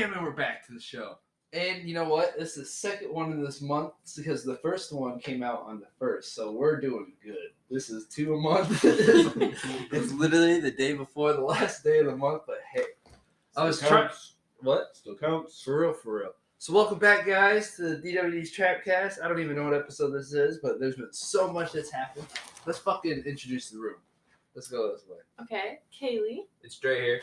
Damn it, we're back to the show. And you know what? This is the second one in this month because the first one came out on the 1st, so we're doing good. This is 2 a month. It's literally the day before the last day of the month, but hey. I was trying. What? Still counts. For real. So welcome back, guys, to the DWD's Trapcast. I don't even know what episode this is, but there's been so much that's happened. Let's fucking introduce the room. Let's go this way. Okay, Kaylee. It's Dre here.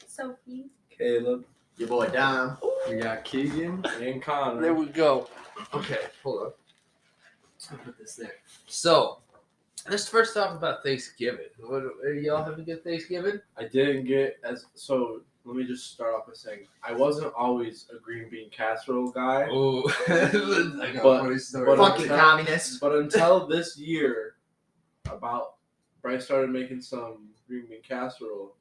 Sophie. Caleb. Your boy Dom. We got Keegan and Connor. There we go. Okay, hold on. I'll put this there. So, let's first talk about Thanksgiving. Y'all have a good Thanksgiving? I didn't get so. Let me just start off by saying I wasn't always a green bean casserole guy. Oh, I got But- a funny story. but- Fucking communists. But until this year, Bryce started making some green bean casserole,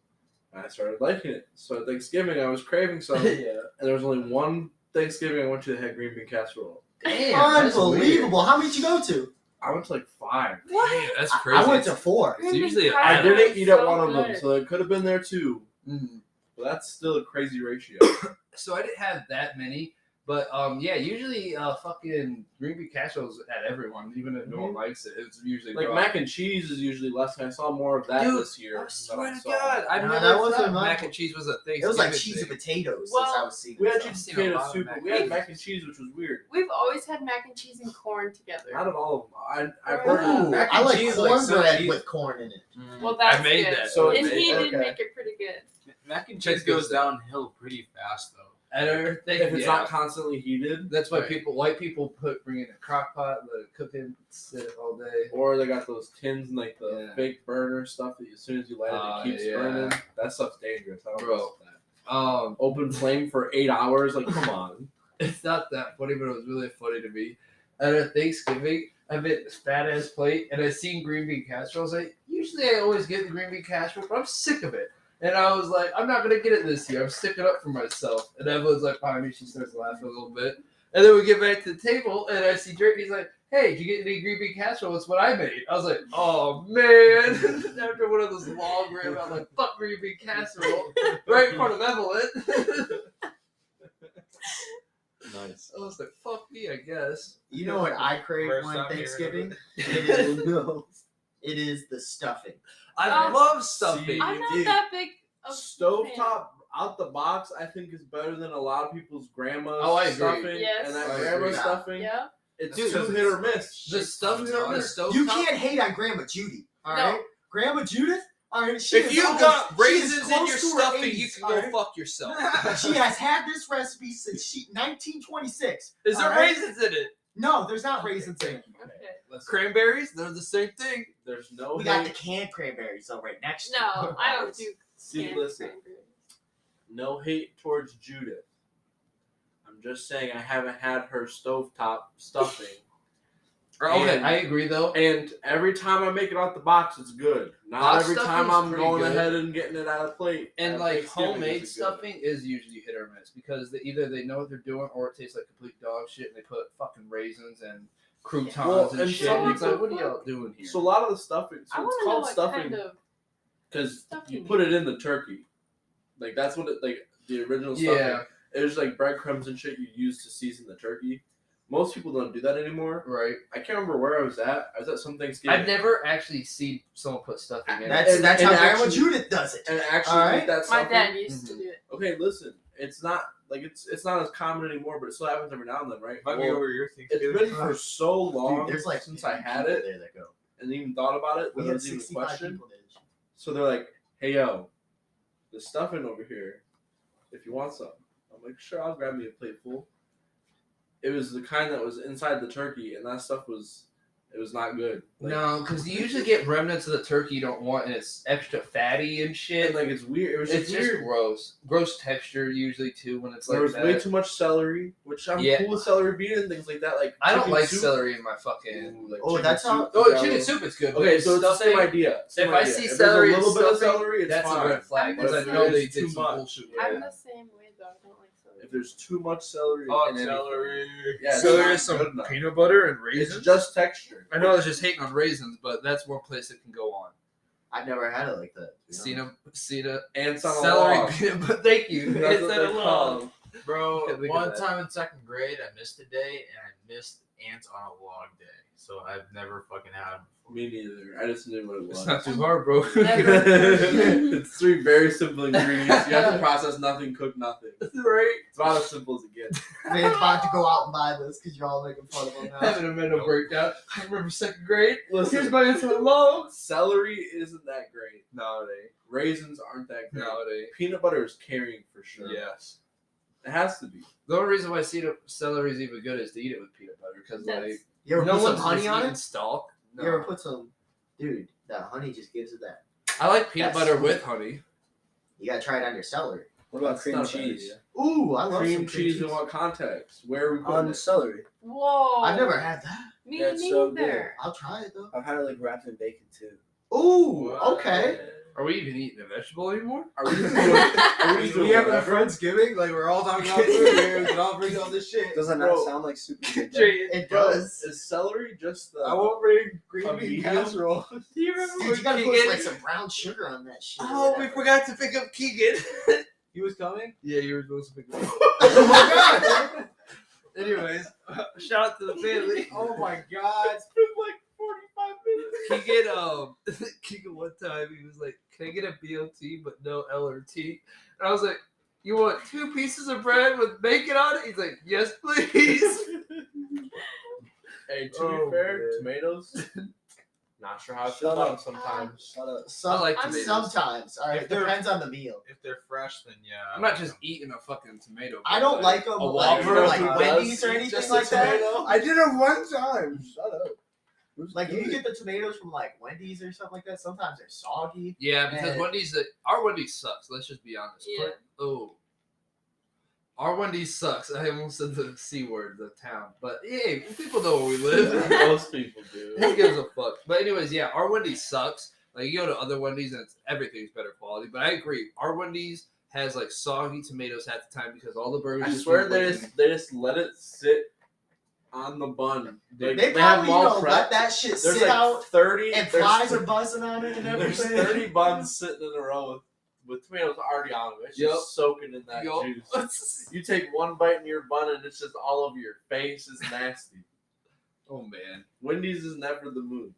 and I started liking it. So at Thanksgiving, I was craving some, and Yeah. there was only one Thanksgiving I went to that had green bean casserole. Damn, that's Unbelievable. How many did you go to? I went to like 5. What? Damn, that's crazy. I went to 4. It's usually I I didn't eat at so one of them, good. so it could have been there too. Mhm. But that's still a crazy ratio. So I didn't have that many, but yeah, usually fucking green bean casseroles at everyone, even if no one likes it. It's usually Like raw. mac and cheese is usually less, and I saw more of that Dude, this year. I than swear I to saw. God, I No, never that wasn't thought mine. mac and cheese was a thing. It was like cheese and potatoes Well, since I was seeing We had stuff. cheese seen a potato lot of soup, mac but and we had cheese. mac and cheese, which was weird. We've always had mac and cheese and corn together. Not at all of them. I've Ooh. heard Mac of I like cheese, like cornbread cheese. with corn in it. Well, that's I made good. that. So and he okay. did make it pretty good. Mac and Check cheese goes this. downhill pretty fast, though. And everything. If it's yeah. not constantly heated, That's why Right. white people bring in a crock pot, let it cook in, sit all day. or they got those tins and like the Yeah. fake burner stuff that as soon as you light it, it keeps yeah. burning. That stuff's dangerous. I don't Bro. know that. Um, Open flame for 8 hours, like come on. it's not that funny, but it was really funny to me. At Thanksgiving, I made this fat ass plate, and I seen green bean casseroles. Usually I always get the green bean casserole, but I'm sick of it. And I was like, I'm not gonna get it this year. I'm sticking up for myself. And Evelyn's like behind me. She starts laughing a little bit. And then we get back to the table, and I see Drake. He's like, "Hey, did you get any green bean casserole? It's what I made." I was like, "Oh man!" After one of those long rants, I'm like, "Fuck green bean casserole!" Right in front of Evelyn. Nice. I was like, "Fuck me, I guess." You know what I crave First on time hearing Thanksgiving? of It is the stuffing. I Oh. love stuffing. See, I'm not dude, that big of a Stovetop out the box, I think is better than a lot of people's grandma's Oh, I agree. stuffing. Yes. And that I grandma agree. stuffing, Yeah. it's That's too because hit or miss. The stuff, It's too hit or the miss. stove. You can't hate on Grandma Judy. All right, No. Grandma Judith. All right, she If is you almost- got she is raisins in close your to her stuffing, 80s, you can all go right? fuck yourself. She has had this recipe since 1926. Is there all right? raisins in it? No, there's not raisins in it. Okay. Cranberries? They're the same thing. There's no We got the hate. canned cranberries though right next to No, it. I don't do See, canned listen. cranberries. No hate towards Judith. I'm just saying I haven't had her stovetop stuffing. Okay, And- I agree though. And every time I make it out the box, it's good. Not Box every time stuffing's I'm pretty going good. ahead and getting it out of plate. And At like Thanksgiving homemade is good. stuffing is usually hit or miss because either they know what they're doing or it tastes like complete dog shit and they put fucking raisins and croutons Well, and and shit. some And it's like, people- what are y'all doing here? So a lot of the stuffing, I so it's want to know called what stuffing kind of because you stuffing put it in the turkey. Like that's what it like the original stuffing. Yeah. It was like breadcrumbs and shit you use to season the turkey. Most people don't do that anymore. Right. I can't remember where I was at. I was at some Thanksgiving. I've never actually seen someone put stuffing in That's it. that's and how Grandma actually- Judith does it. and actually All make right. that my stuffing. dad used to Mhm. do it. Okay, listen. It's not like it's not as common anymore, but it still happens every now and then, right? Invite me Well, over your it's Thanksgiving. been for so long Dude, there's like since I 50 had people it there that go. and even thought about it. We That had was even a 65 question. people there. So they're like, "Hey, yo, the stuffing over here. If you want some," I'm like, "Sure, I'll grab me a plate full." It was the kind that was inside the turkey, and that stuff was not good. Like, No, because you usually get remnants of the turkey you don't want, and it's extra fatty and shit. and like it's weird. It was It's just just weird. gross. Gross texture usually too when it's There like was that. way too much celery, which I'm Yeah. cool with celery bean and things like that. Like I don't chicken like soup. celery in my fucking. Ooh, like Oh, chicken that's how- soup, Oh, yellow. chicken soup is good. but Okay, so it's the same stuffing, idea. Same If I idea. see there's celery a and little bit of stuffing, celery, it's that's fine. a red flag I'm because the I same. know they It's did too some much. bullshit. Yeah. I'm the same way though. I don't like celery. If there's too much celery, Oh, in anything, celery. yeah, it's So not there's some good enough. peanut butter and It's raisins. just texture. I know I was just hating on raisins, but that's one place it can go on. I've never had it like that. Cena, Ants on a celery log. peanut butter. Thank you. That's what Instead they of call log. them. Bro, Can't think of one that. time in second grade, I missed a day and I missed ants on a log day. So I've never fucking had them before. Me neither. I just knew what it was. It's not too hard, bro. Never. It's 3 very simple ingredients. You have to process nothing, cook nothing. Right? It's about as simple as it gets. Man's about to go out and buy this because you're all making fun of him now. Having a mental breakdown. I remember second grade. Listen, Here's my answer to log. celery isn't that great. Nowadays. Raisins aren't that great. Nowadays. Peanut butter is carrying for sure. Yes. It has to be. The only reason why celery is even good is to eat it with peanut butter because That's- like You ever no put some one's honey just on eating it? stalk. No. You ever put some, dude? That honey just gives it that. I like peanut That's butter sweet. with honey. You gotta try it on your celery. What about That's cream not a bad cheese? idea. Ooh, I love Cream some cheese in what context? Where are we putting On it? celery. Whoa. I've never had that. Me That's so neither. I'll try it though. I've had it like wrapped in bacon too. Ooh, okay. Are we even eating a vegetable anymore? Are we just doing, are we just doing whatever? Friendsgiving, like we're all talking about food here, we can all bring all this shit. Does that not Bro. sound like super good? It Bro, does. is celery just the... I won't bring green A bean medium? casserole. Do you remember Dude, you gotta put like some brown sugar on that shit. or Oh, we whatever. forgot to pick up Keegan. He was coming? Yeah, you were supposed to pick him up. Oh my god! Anyways, shout out to the family. Oh my god. It's been like 45 minutes. Keegan one time he was like, "Can I get a BLT but no L or T?" And I was like, "You want 2 pieces of bread with bacon on it?" He's like, "Yes, please." Hey, to Oh, be fair, man. tomatoes, not sure how I feel Shut about up. them sometimes. Shut up. Some, I like I'm tomatoes. sometimes. All right, If they're- depends on the meal. If they're fresh, then yeah. I'm not just eating a fucking tomato. I don't like them a like Whopper for like does Wendy's or eat anything just a like that. tomato. I did it one time. Shut up. It was Like if you good. get the tomatoes from like Wendy's or something like that, sometimes they're soggy. Yeah, because And- Wendy's our Wendy's sucks. Let's just be honest. Yeah. Our Wendy's sucks. I almost said the C word, the town. But hey, people know where we live. Most people do. Who gives a fuck? But anyways, yeah, our Wendy's sucks. Like you go to other Wendy's and everything's better quality. But I agree, our Wendy's has like soggy tomatoes half the time because all the burgers. I just swear use they bacon. just let it sit on the bun. Like, They have probably them all don't let prepped. that shit There's sit like out 30 and there's- flies are buzzing on it and There's everything. 30 buns sitting in a row with tomatoes already on them. It's Yup. just soaking in that Yup. juice. You take one bite in your bun and it's just all over your face. It's nasty. Oh man, Wendy's is never the mood.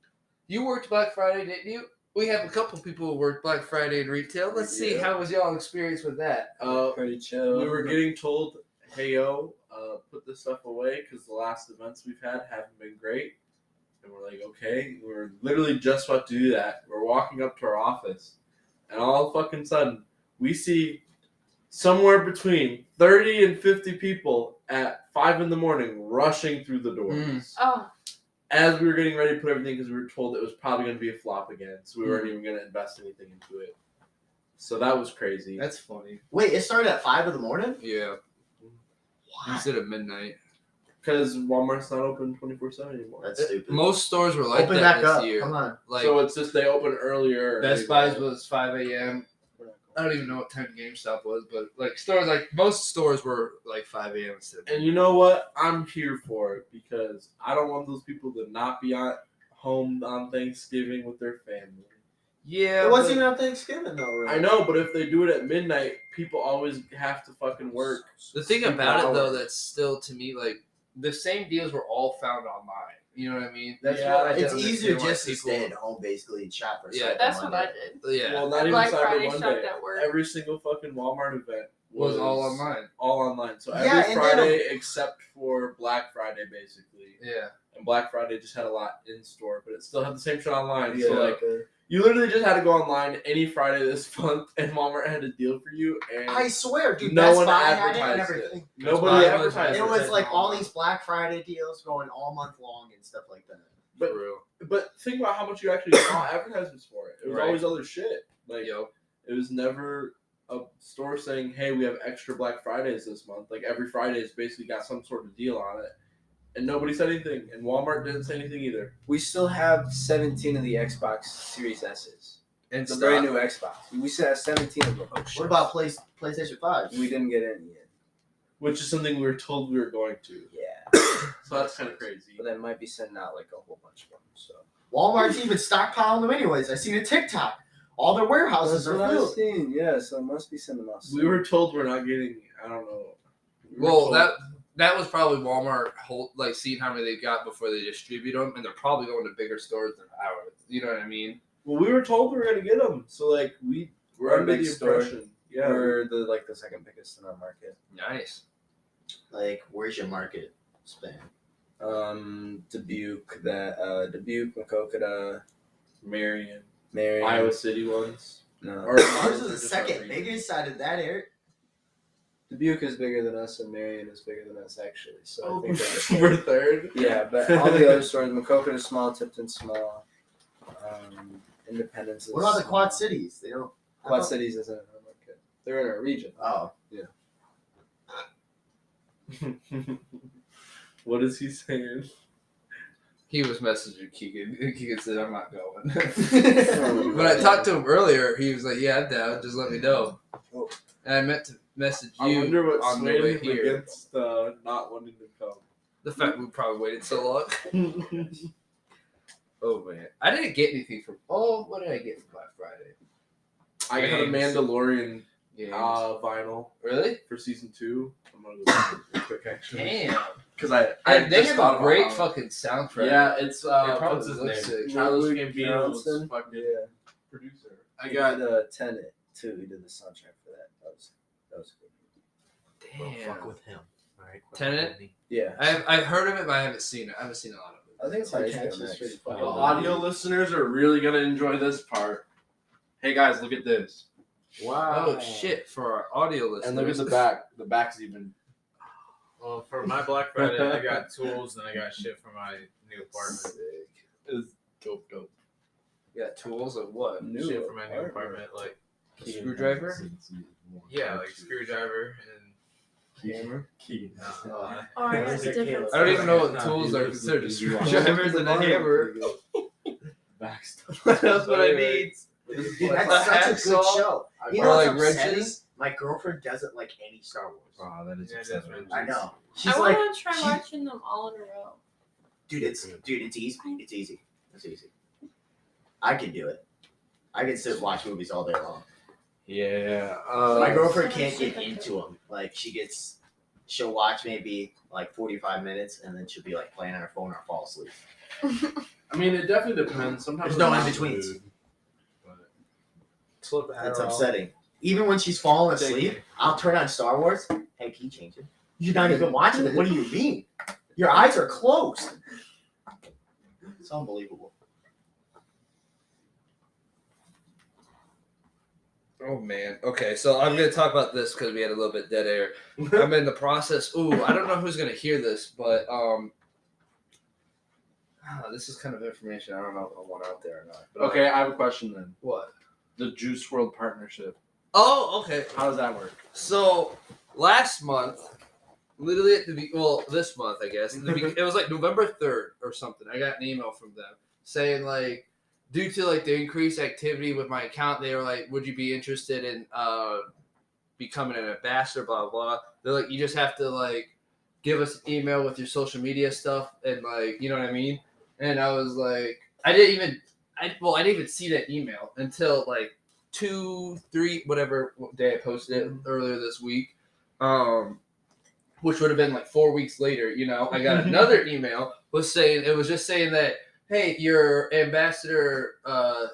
you worked Black Friday, didn't you? We have a couple people who worked Black Friday in retail. Let's see Yeah. how was y'all experience with that. Pretty chill. We were getting told, hey yo, put this stuff away because the last events we've had haven't been great. And we're like, okay. We're literally just about to do that. We're walking up to our office, and all fucking sudden, we see somewhere between 30 and 50 people at 5 in the morning rushing through the doors. Oh, As we were getting ready to put everything, because we were told it was probably going to be a flop again, so we weren't even going to invest anything into it. So that was crazy. That's funny. Wait, it started at 5 in the morning? Yeah, Why? instead of midnight. Because Walmart's not open 24/7 anymore. That's stupid. Most stores were like Open that back this up. year. Come on. Like So it's just they open earlier. Best Buy's was 5 a.m. I don't even know what time GameStop was, but like stores, like most stores were like 5 a.m. instead. And you know what? I'm here for it because I don't want those people to not be at home on Thanksgiving with their family. Yeah, It wasn't but- even on Thanksgiving though, really. I know, but if they do it at midnight, people always have to fucking work. The thing Super about it though, hours. that's still to me like the same deals were all found online. You know what I mean? That's Yeah, what I It's don't easier understand why just to people- stay at home basically and shop for Yeah, Cyber that's what Monday. I did. Yeah, Well, not even Black Cyber Friday Monday. shopped at work. Every single fucking Walmart event was all online. All online. So Yeah, every and then- Friday except for Black Friday, basically. Yeah, And Black Friday just had a lot in store, but it still had the same shit online. Yeah, So like, you literally just had to go online any Friday this month, and Walmart had a deal for you. And I swear, dude, No Best one Buy had it and advertised everything. nobody Best Buy was advertised It it. was like all these Black Friday deals going all month long and stuff like that. But- for real. But think about how much you actually saw advertisements for it. It was Right. always other shit. Like Yo, it was never a store saying, "Hey, we have extra Black Fridays this month." Like every Friday's basically got some sort of deal on it, and nobody said anything. And Walmart didn't say anything either. We still have 17 of the Xbox Series S's. and The stuff. brand new Xbox. We still have 17 of them. What about PlayStation 5? We didn't get any yet. Which is something we were told we were going to. Yeah. So that's kind of crazy. But they might be sending out like a whole bunch of them. So Walmart's even stockpiling them anyways. I seen a TikTok. All their warehouses that's are what I've filled. seen. Yeah, so it must be sending out. We were told we're not getting, I don't know, Well, that was probably Walmart like seeing how many they got before they distribute them, and they're probably going to bigger stores than ours. You know what I mean? Well, we were told we were gonna get them, so like we're a under big the store. impression. Yeah, We're the second biggest in our market. Nice. Like, where's your market span? Dubuque, Macokota, Marion, Marion. Iowa City ones. No. Or- Ours is the second biggest out of that area. Dubuque is bigger than us, and Marion is bigger than us, actually. So Oh, I think we're third. yeah, but all the other stores, Macokota is small, Tipton's small, Independence is What about the small. Quad Cities? They don't. Quad Cities isn't in our market. They're in our region. Oh, What is he saying? He was messaging Keegan, and Keegan said, "I'm not going." When I talked to him earlier, he was like, "Yeah, I'm down. Just let me know." And I meant to message I you wonder what on the way swayed him here. against not wanting to come. The fact we probably waited so long. Oh man, I didn't get anything from. Oh, what did I get for Black Friday? I got a Games. Mandalorian Games. vinyl Really? for season 2. I'm gonna go real quick actually. Damn. Because I And they just have thought a about great how- fucking soundtrack. Yeah, it's probably what's his looks name? sick. Childish Ludwig Gambino's Göransson? fucking Yeah. producer. I got Tenet too. He did the soundtrack for that. That was good. Well, Damn. fuck with him. All right. Tenet? Yeah. I've heard of it, but I haven't seen it. I haven't seen a lot of it. I think it's on HBO Max. The Oh. audio listeners are really gonna enjoy this part. Hey guys, look at this. Wow. Oh shit! For our audio listeners. And look at the back. The back's even. Well, for my Black Friday, I got tools and I got shit for my new apartment. Is dope. You got tools of what? Shit for my new apartment, like Screwdriver? yeah, like screwdriver Hammer? Oh, I got a different. I don't even know what tools are considered screwdrivers and a hammer. Back stuff. That's what I need. dude, A that's such a good hacksaw? show. You Or know like what's upsetting? wrenches? My girlfriend doesn't like any Star Wars. Wow, that is Yeah, upsetting. that's I know. She's I like, want to try she- watching them all in a row. dude, it's easy. It's easy. It's easy. I can do it. I can sit and watch movies all day long. Yeah. My girlfriend so can't much get different. into them. Like she'll watch maybe like 45 minutes and then she'll be like playing on her phone or fall asleep. I mean, it definitely depends. Sometimes There's no I'm in-betweens. mood, but- slip That's upsetting. Even when she's falling asleep, I'll turn on Star Wars. Hey, can you change it? You're not even watching it. What do you mean? Your eyes are closed. It's unbelievable. Oh man. Okay, so I'm gonna talk about this because we had a little bit dead air. I'm in the process. Ooh, I don't know who's gonna hear this, but this is kind of information I don't know if I want out there or not. But, Okay, I have a question then. What? The Juice World partnership. Oh, okay. How does that work? So last month, literally at this month, I guess it was like November 3rd or something. I got an email from them saying like, due to like the increased activity with my account, they were like, "Would you be interested in becoming an ambassador?" Blah blah. They're like, "You just have to like give us an email with your social media stuff and like, you know what I mean." And I was like, I didn't even see that email until like 2, 3, whatever day I posted it earlier this week. Which would have been like 4 weeks later, you know. I got another email was saying that, hey, your ambassador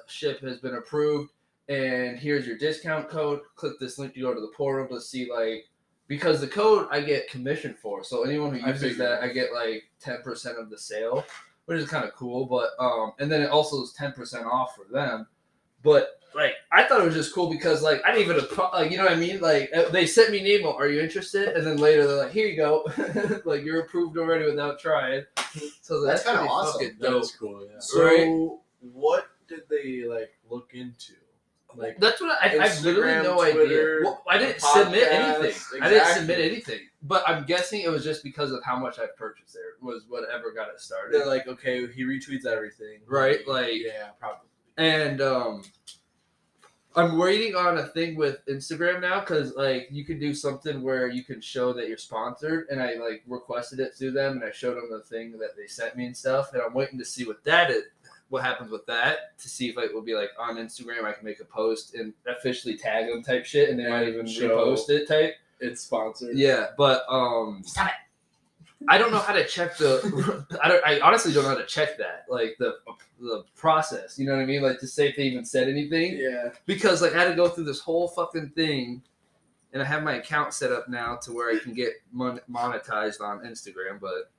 ship has been approved and here's your discount code. Click this link to go to the portal to see like, because the code I get commission for. So anyone who I uses figured. that, I get like 10% of the sale, which is kind of cool. But and then it also is 10% off for them. But like, I thought it was just cool because like I didn't even like, you know what I mean? Like they sent me an email, "Are you interested?" And then later they're like, "Here you go," like you're approved already without trying. So That's kinda pretty awesome. fucking That dope. is cool. Yeah. Right. So, what did they like look into? Like, That's what I literally Instagram, no Twitter, idea. Well, I didn't the submit podcast, anything. I didn't exactly. submit anything. But I'm guessing it was just because of how much I purchased there was whatever got it started. they're like, okay, he retweets everything, Right, like- yeah, probably. And I'm waiting on a thing with Instagram now because like you can do something where you can show that you're sponsored, and I like requested it through them, and I showed them the thing that they sent me and stuff, and I'm waiting to see what happens with that, to see if it will be like on Instagram I can make a post and officially tag them type shit, and they might even Show repost it type. It's sponsored. Yeah, but Stop it. I don't know how to check the. I honestly don't know how to check that, like the process. You know what I mean? Like to say if they even said anything. Yeah. Because like I had to go through this whole fucking thing, and I have my account set up now to where I can get monetized on Instagram, but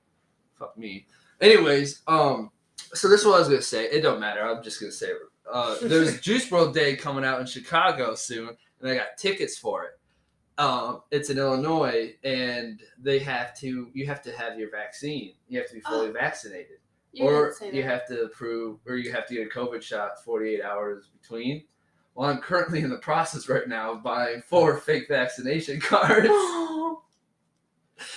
fuck me. Anyways, so this is what I was gonna say. It don't matter. I'm just gonna say it. There's Juice WRLD Day coming out in Chicago soon, and I got tickets for it. It's in Illinois, and you have to have your vaccine. You have to be fully vaccinated, or you have to prove, or you have to get a COVID shot 48 hours between. Well, I'm currently in the process right now of buying 4 fake vaccination cards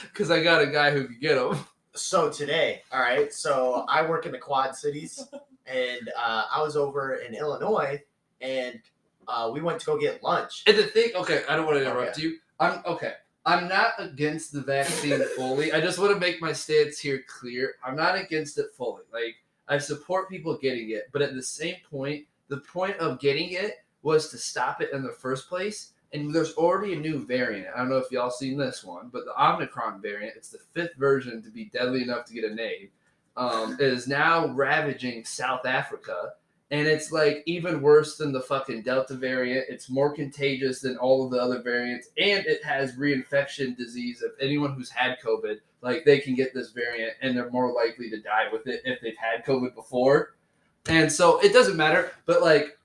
because I got a guy who could get them. So today, all right. So I work in the Quad Cities, and I was over in Illinois, and we went to go get lunch. And the thing, okay, I don't want to interrupt you. I'm not against the vaccine fully. I just want to make my stance here clear. I'm not against it fully. Like, I support people getting it, but at the same point, the point of getting it was to stop it in the first place. And there's already a new variant. I don't know if y'all seen this one, but the Omicron variant, it's the 5th version to be deadly enough to get a name, is now ravaging South Africa. And it's like even worse than the fucking Delta variant. It's more contagious than all of the other variants. And it has reinfection disease. If anyone who's had COVID, like they can get this variant and they're more likely to die with it if they've had COVID before. And so it doesn't matter. But like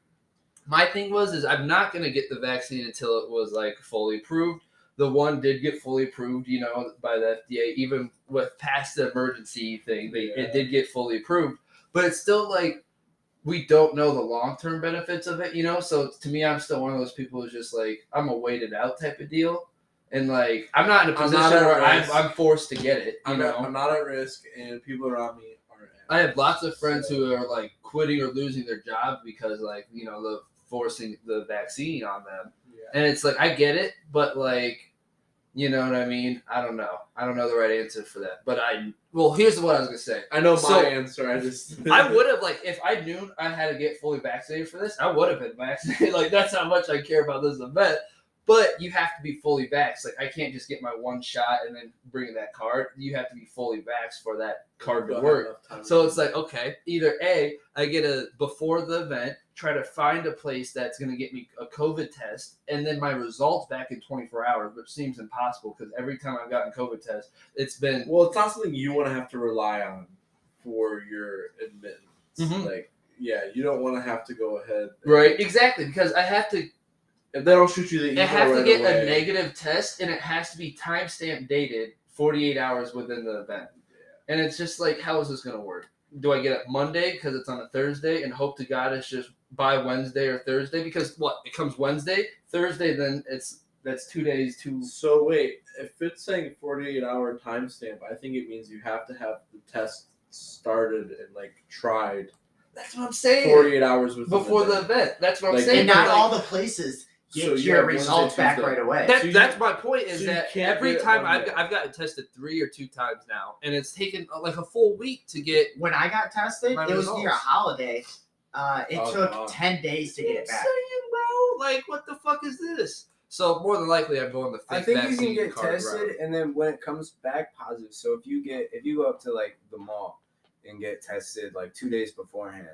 my thing is I'm not going to get the vaccine until it was like fully approved. The one did get fully approved, you know, by the FDA, even with past the emergency thing, it did get fully approved. But it's still like, we don't know the long-term benefits of it, you know? So to me, I'm still one of those people who's just like, I'm a wait it out type of deal. And like, I'm not in a position where I'm forced to get it, you know? I'm not at risk, and people around me are. I have lots of friends who are like quitting or losing their job because like, you know, the forcing the vaccine on them. Yeah. And it's like, I get it, but like, you know what I mean? I don't know. I don't know the right answer for that. But here's what I was going to say. I know my answer. I would have, like, if I knew I had to get fully vaccinated for this, I would have been vaccinated. Like, that's how much I care about this event. But you have to be fully vaxxed. Like, I can't just get my one shot and then bring that card. You have to be fully vaxxed for that card to work. So it's like, okay, either A, I get before the event, try to find a place that's going to get me a COVID test, and then my results back in 24 hours, which seems impossible because every time I've gotten COVID test, it's been... Well, it's not something you want to have to rely on for your admittance. Mm-hmm. Like, yeah, you don't want to have to go ahead. Right, exactly, because I have to... If they don't shoot you, I have to get a negative test, and it has to be timestamp dated 48 hours within the event. Yeah. And it's just like, how is this going to work? Do I get it Monday because it's on a Thursday and hope to God it's just by Wednesday or Thursday? Because what? It comes Wednesday, Thursday, then that's 2 days to... So wait, if it's saying 48-hour timestamp, I think it means you have to have the test started and like tried. That's what I'm saying. 48 hours before the event. That's what I'm saying. And not all the places get your results back right away. That's my point. Is that every time I've gotten tested 3 or 2 times now, and it's taken like a full week to get. When I got tested, it was near a holiday. It took 10 days to get it back. Saying, bro, like what the fuck is this? So more than likely, I'm going the fake I think vaccine you can get tested, route. and then when it comes back positive. So if you go up to like the mall and get tested like 2 days beforehand,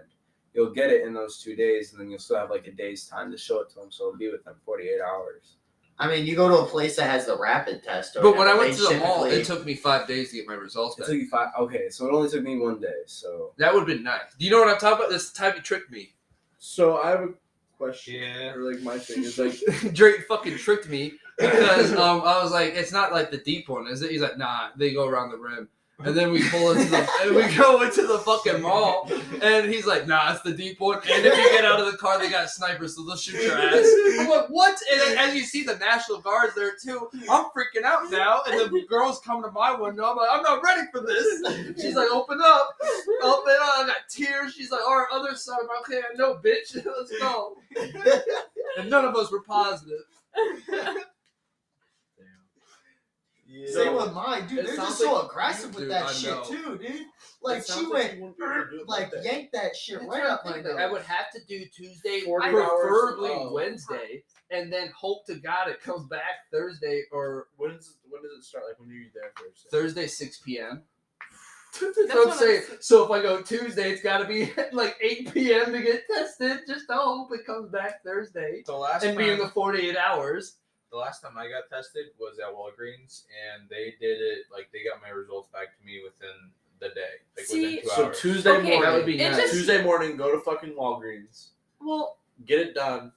you'll get it in those 2 days, and then you'll still have like a day's time to show it to them. So it'll be within 48 hours. I mean, you go to a place that has the rapid test. But when I went to the mall, it took me 5 days to get my results back. It took you 5. Okay, so it only took me 1 day. So that would have been nice. Do you know what I'm talking about? This time you tricked me. So I have a question. Yeah. Or like my thing is like Drake fucking tricked me because I was like, it's not like the deep one, is it? He's like, nah, they go around the rim. And then we pull into we go into the fucking mall, and he's like, nah, it's the deep one. And if you get out of the car, they got snipers, so they'll shoot your ass. I'm like, what? And then as you see the National Guards there too, I'm freaking out now. And the girls come to my window. I'm like, I'm not ready for this. She's like, open up. I got tears. She's like, all right, other side. I'm like, okay, no, bitch, let's go. And none of us were positive. Same with mine, dude. It They're just sounds so like aggressive with dude, that I shit know. too, dude. Like It she sounds went, you wouldn't be able to do it like Monday. yanked that shit That's right what up I'm my thinking. nose. I would have to do Tuesday, 40 hours. preferably Oh. Wednesday, and then hope to God it comes back Thursday or When does it start? Like when are you there Thursday? Thursday 6 p.m. That's So I'm what saying, so if I go Tuesday, it's got to be at like 8 p.m. to get tested. Just to hope it comes back Thursday The last and time, be in the 48 hours. the last time I got tested was at Walgreens, and they did it like they got my results back to me within the day, like See- within 2 So hours. Tuesday Okay, morning, that would be it nice. just- Tuesday morning, go to fucking Walgreens, Well, get it done,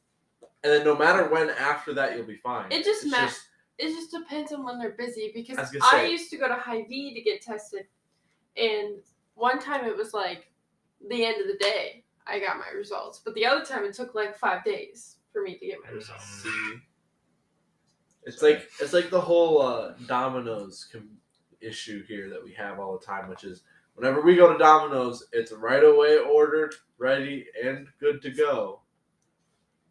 and then no matter when after that, you'll be fine. it just It's it just depends on when they're busy because I was gonna I say- used to go to Hy-Vee to get tested, and one time it was like the end of the day I got my results, but the other time it took like 5 days for me to get my results. See, it's like the whole Domino's issue here that we have all the time, which is whenever we go to Domino's, it's right away ordered, ready, and good to go.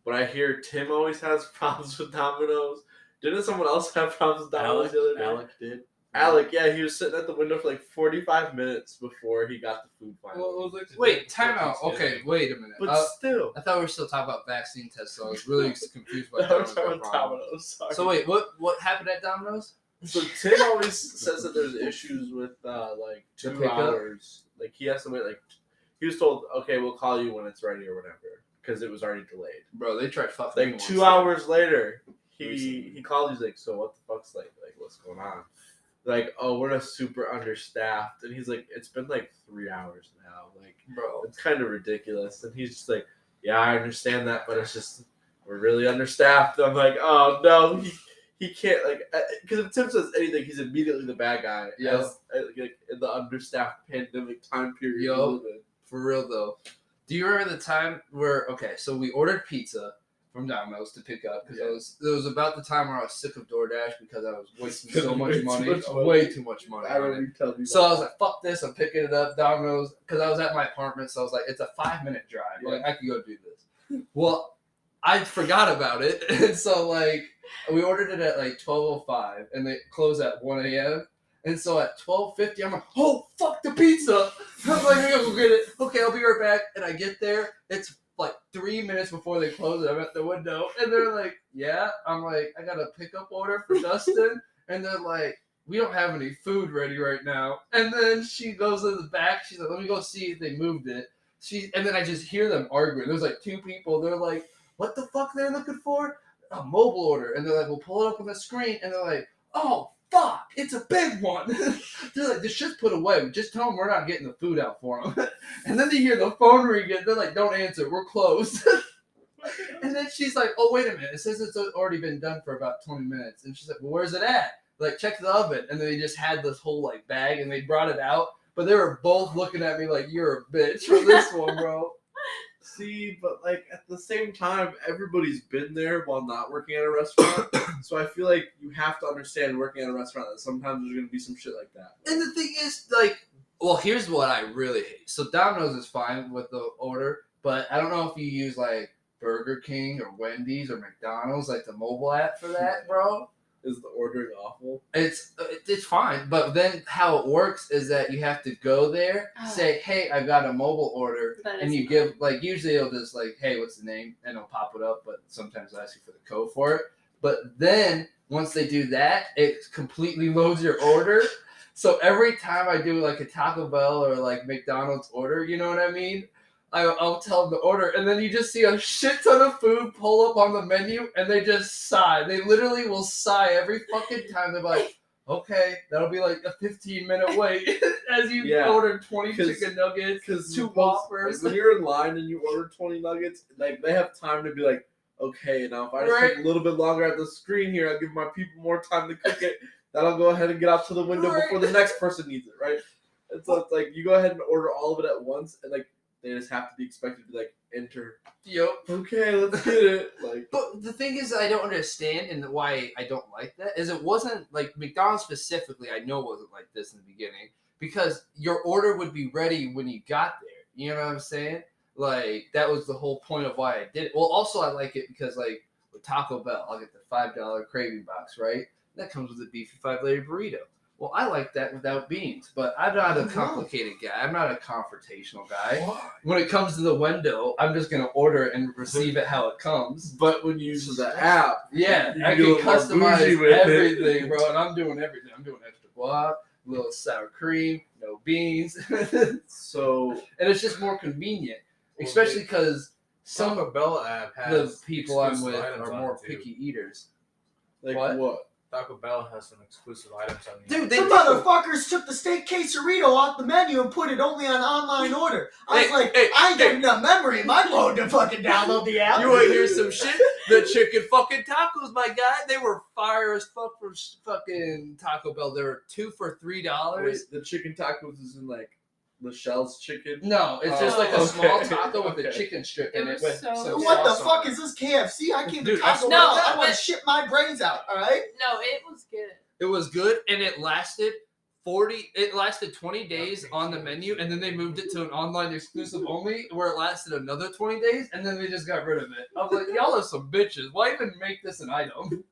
But I hear Tim always has problems with Domino's. Didn't someone else have problems with Domino's the other day? Alec did. Alec, yeah, he was sitting at the window for like 45 minutes before he got the food finally. Wait, time out. Okay, wait a minute. But still, I thought we were still talking about vaccine tests, so I was really confused by we're Domino's. talking about problem. Domino's. Sorry. So wait, what happened at Domino's? So Tim always says that there's issues with like The 2 pickup? hours. Like he has to wait. Like he was told, okay, we'll call you when it's ready or whatever, because it was already delayed. Bro, they tried fucking me Like once. 2 hours later, he called. He's like, so what the fuck's like what's going on? Like, oh, we're super understaffed, and he's like, it's been like 3 hours now. Like, Bro. it's kind of ridiculous. And he's just like, yeah, I understand that, but it's just we're really understaffed. I'm like, oh no, he can't, like, because if Tim says anything, he's immediately the bad guy. Yeah. As, like, in the understaffed pandemic time period. Yo. we live in. For real though. Do you remember the time where so we ordered pizza from Domino's to pick up because it was about the time where I was sick of DoorDash because I was wasting so much money, way too much money. I on remember it. you telling me. So I about was like, fuck this, I'm picking it up, Domino's, because I was at my apartment, so I was like, it's a 5-minute drive. Like, I can go do this. Well, I forgot about it, and so, like, we ordered it at, like, 12:05, and they closed at 1 a.m., and so at 12:50, I'm like, oh, fuck the pizza! I'm like, I'm gonna go get it. Okay, I'll be right back, and I get there, it's like 3 minutes before they close it, I'm at the window, and they're like, yeah? I'm like, I got a pickup order for Dustin, and they're like, we don't have any food ready right now. And then she goes in the back. She's like, let me go see if they moved it. And then I just hear them arguing. There's like 2 people. They're like, what the fuck they're looking for? A mobile order. And they're like, we'll pull it up on the screen. And they're like, oh, fuck, it's a big one. They're like, this shit's put away. Just tell them we're not getting the food out for them. And then they hear the phone ring again. They're like, don't answer. We're closed. And then she's like, oh, wait a minute. It says it's already been done for about 20 minutes. And she's like, well, where's it at? Like, check the oven. And then they just had this whole, like, bag, and they brought it out. But they were both looking at me like, you're a bitch for this one, bro. See, but, like, at the same time, everybody's been there while not working at a restaurant. So I feel like you have to understand working at a restaurant that sometimes there's going to be some shit like that. And the thing is, like, well, here's what I really hate. So Domino's is fine with the order, but I don't know if you use, like, Burger King or Wendy's or McDonald's, like the mobile app for that, bro. Is the ordering awful? It's fine, but then how it works is that you have to go there, say, hey, I got a mobile order, and you give, like, usually it'll just like, hey, what's the name, and it'll pop it up, but sometimes they'll ask you for the code for it. But then once they do that, it completely loads your order. So every time I do like a Taco Bell or like McDonald's order, you know what I mean? I'll tell them to order, and then you just see a shit ton of food pull up on the menu, and they just sigh. They literally will sigh every fucking time. They're like, okay, that'll be like a 15-minute wait as you order 20 chicken nuggets, 2 Whoppers. Like, when you're in line and you order 20 nuggets, like, they have time to be like, okay, now if I just take a little bit longer at the screen here, I'll give my people more time to cook it. That'll go ahead and get out to the window before the next person needs it, right? And so it's like, you go ahead and order all of it at once, and like, they just have to be expected to be like, enter. Yep. Okay, let's get it. Like, but the thing is, I don't understand, and why I don't like that is it wasn't like McDonald's specifically. I know it wasn't like this in the beginning because your order would be ready when you got there. You know what I'm saying? Like that was the whole point of why I did it. Well, also I like it because like with Taco Bell, I'll get the $5 craving box, right? That comes with a beefy 5-layer burrito. Well, I like that without beans, but I'm not a complicated guy. I'm not a confrontational guy. When it comes to the window, I'm just going to order it and receive it how it comes. But when you use the app, Yeah, you I do can a little bougie customize with it. everything, bro, and I'm doing everything. I'm doing extra guac, a little sour cream, no beans. So And it's just more convenient, especially because some Taco of Bell app has the people I'm exclusive with items are on more it, too. picky eaters. like What? what? Taco Bell has some exclusive items on the Dude, app. they The motherfuckers took the steak quesarito off the menu and put it only on online order. I was Hey, like, hey, I ain't got hey. enough memory in my phone to fucking download the app. You want to hear some shit? The chicken fucking tacos, my guy, they were fire as fuck for fucking Taco Bell. They were 2 for $3. Wait, the chicken tacos is in like Michelle's chicken. No, it's just Oh, like a okay. small taco with a Okay. chicken strip It in it. was With so some good. What the sauce on fuck it. is this KFC? I came to Dude, Taco No, Bell. I want to but- shit my brains out, alright? No, it was good. It was good, and it lasted 20 days on the menu, and then they moved it to an online exclusive only, where it lasted another 20 days, and then they just got rid of it. I was like, y'all are some bitches. Why even make this an item?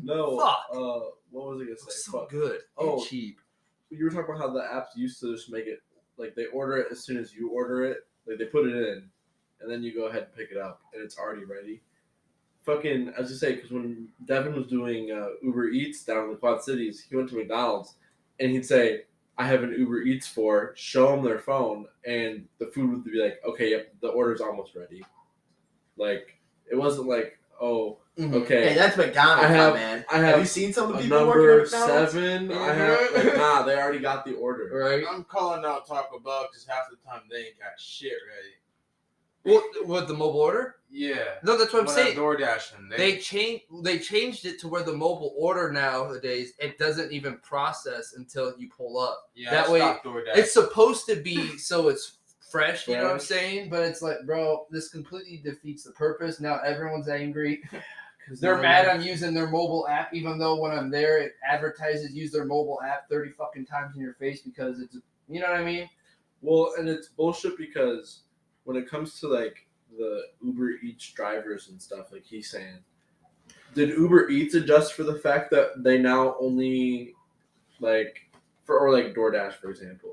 No. Fuck. What was I gonna It say? was so Fuck. good Oh. and cheap. You were talking about how the apps used to just make it like they order it as soon as you order it. Like they put it in, and then you go ahead and pick it up, and it's already ready. Fucking, as I say, because when Devin was doing Uber Eats down in the Quad Cities, he went to McDonald's, and he'd say, "I have an Uber Eats for." Show them their phone, and the food would be like, "Okay, yep, the order's almost ready." Like it wasn't like, "Oh, okay." Hey, that's McDonald's, I have- my man. I have you seen some of the A people working number at McDonald's? 7. I have like, nah. They already got the order. Right? I'm calling out Taco Bell because half the time they ain't got shit ready. What the mobile order? Yeah. No, that's what I'm When saying. DoorDashing, They changed it to where the mobile order nowadays it doesn't even process until you pull up. yeah, that I way, stopped DoorDashing. It's supposed to be so it's fresh, you know what I'm Fresh. saying? But it's like, bro, this completely defeats the purpose. Now everyone's angry. Because They're mad I'm using their mobile app, even though when I'm there, it advertises use their mobile app 30 fucking times in your face because it's, you know what I mean? Well, and it's bullshit because when it comes to like the Uber Eats drivers and stuff, like he's saying, did Uber Eats adjust for the fact that they now only like or like DoorDash, for example?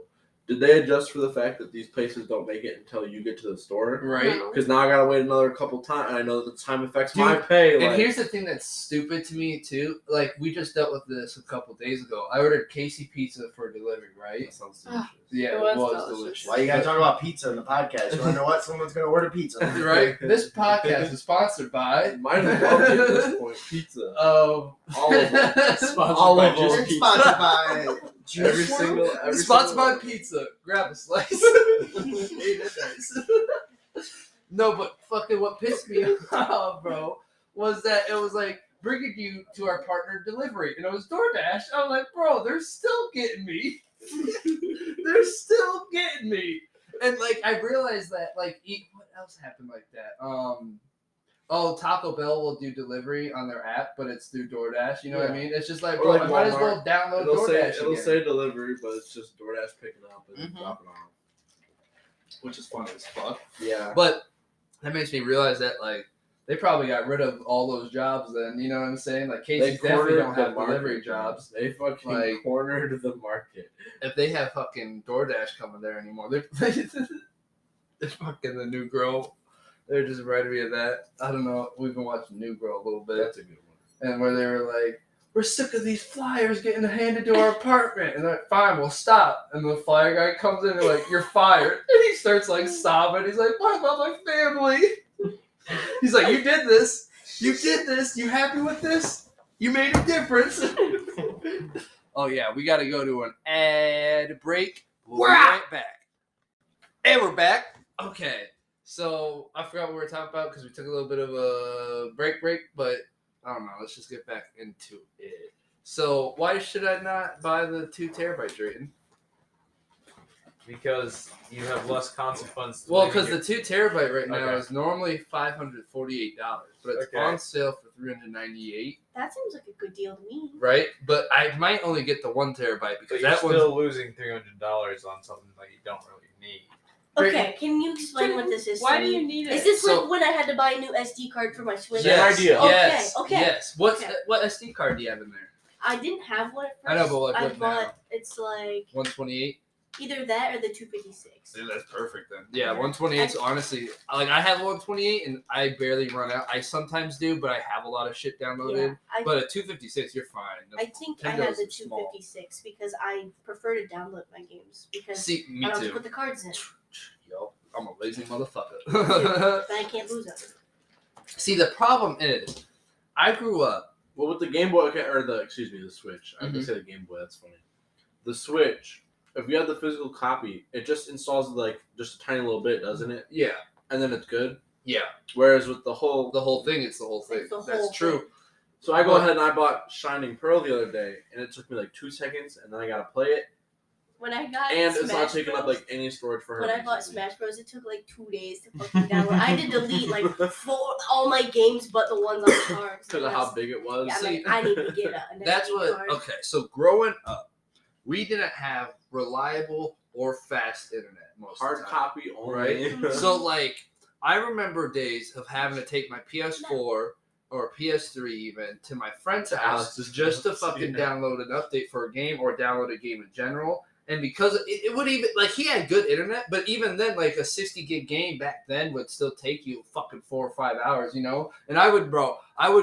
Did they adjust for the fact that these places don't make it until you get to the store? Right? No. Because now I gotta wait another couple times, and I know that the time affects Dude, my pay. And Like, here's the thing that's stupid to me too. Like we just dealt with this a couple days ago. I ordered Casey pizza for delivery, right? that sounds delicious. Yeah, It was delicious. Why you gotta talk about pizza in the podcast? You wanna know what? Someone's gonna order pizza. Right? This podcast is sponsored by Might as well be at this point pizza. All of them. Sponsored by them. Just It's Pizza. sponsored by Every Juice single. WRLD? Every Sponsored by single- pizza. Grab a slice. Ain't it nice? No, but fucking what pissed me off, bro, was that it was like bringing you to our partner delivery, and it was DoorDash. I was like, bro, they're still getting me. They're still getting me. And like I realized that like what else happened like that? Taco Bell will do delivery on their app, but it's through DoorDash. You know what I Yeah. mean? It's just like, Or bro, like I might as well Walmart. download It'll say DoorDash it'll again. say delivery, but it's just DoorDash picking up and Mhm. dropping off. Which is fun as fuck. Yeah. But that makes me realize that like they probably got rid of all those jobs then, you know what I'm saying? Like Casey's definitely don't have delivery jobs. They fucking Like- cornered the market. If they have fucking DoorDash coming there anymore, they're fucking the New Girl. They're just reminding me of that. I don't know. We've been watching New Girl a little bit. That's a good one. And where they were like, we're sick of these flyers getting handed to our apartment. And they're like, fine, we'll stop. And the flyer guy comes in and like, you're fired. And he starts like sobbing. He's like, what about my family? He's like, you did this. You did this. You happy with this? You made a difference. Oh, yeah. We got to go to an ad break. We'll be right back. And we're back. Okay. So I forgot what we were talking about because we took a little bit of a break, but I don't know. Let's just get back into it. So why should I not buy the 2 terabyte, Drayton? Because you have less consequence. to Well, leaving because the 2 terabyte right now Okay. is normally $548, but it's Okay. on sale for $398, That seems like a good deal to me. right? But I might only get the 1 terabyte So because you're that one's still losing $300 on something that you don't really need. Okay, can you explain what this is? Why to do me? you need it? Is this So- like when I had to buy a new SD card for my Switch? Same idea. Yes. Okay, okay. Yes. Okay. What SD card do you have in there? I didn't have one at first. I know, but like I what bought. now? It's like 128. either that or the 256. Yeah, that's perfect then. Yeah, 128's honestly like I have 128 and I barely run out. I sometimes do, but I have a lot of shit downloaded. Yeah, But at 256, you're fine. I think I Nintendo's have the small. 256 because I prefer to download my games because See, I me don't have to too. put the cards in. Yo, I'm a lazy motherfucker. Then I can't lose them. See, the problem is, I grew up. Well, with the Game Boy, or the Switch. I was gonna say the Game Boy. That's funny. The Switch. If you have the physical copy, it just installs like just a tiny little bit, doesn't it? Yeah, And then it's good. yeah. Whereas with the whole thing, it's the whole thing. It's the That's whole true. thing. So I go ahead and I bought Shining Pearl the other day, and it took me like 2 seconds, and then I gotta play it, When I got and Smash it's not taking Bros, up like any storage for her. when I bought basically. Smash Bros, it took like 2 days to fucking download. I had to delete like all my games but the ones on the cards. Because of how big it was. Yeah, I'm See, like, I need to get an That's SD what. card. Okay, so growing up, we didn't have reliable or fast internet most Hard of the time. copy only. Right? So like, I remember days of having to take my PS4 or PS3 even to my friend's house Alex's just to house, fucking yeah. download an update for a game or download a game in general. And because it would even like he had good internet, but even then, like a 60 gig game back then would still take you fucking 4 or 5 hours, you know. And I would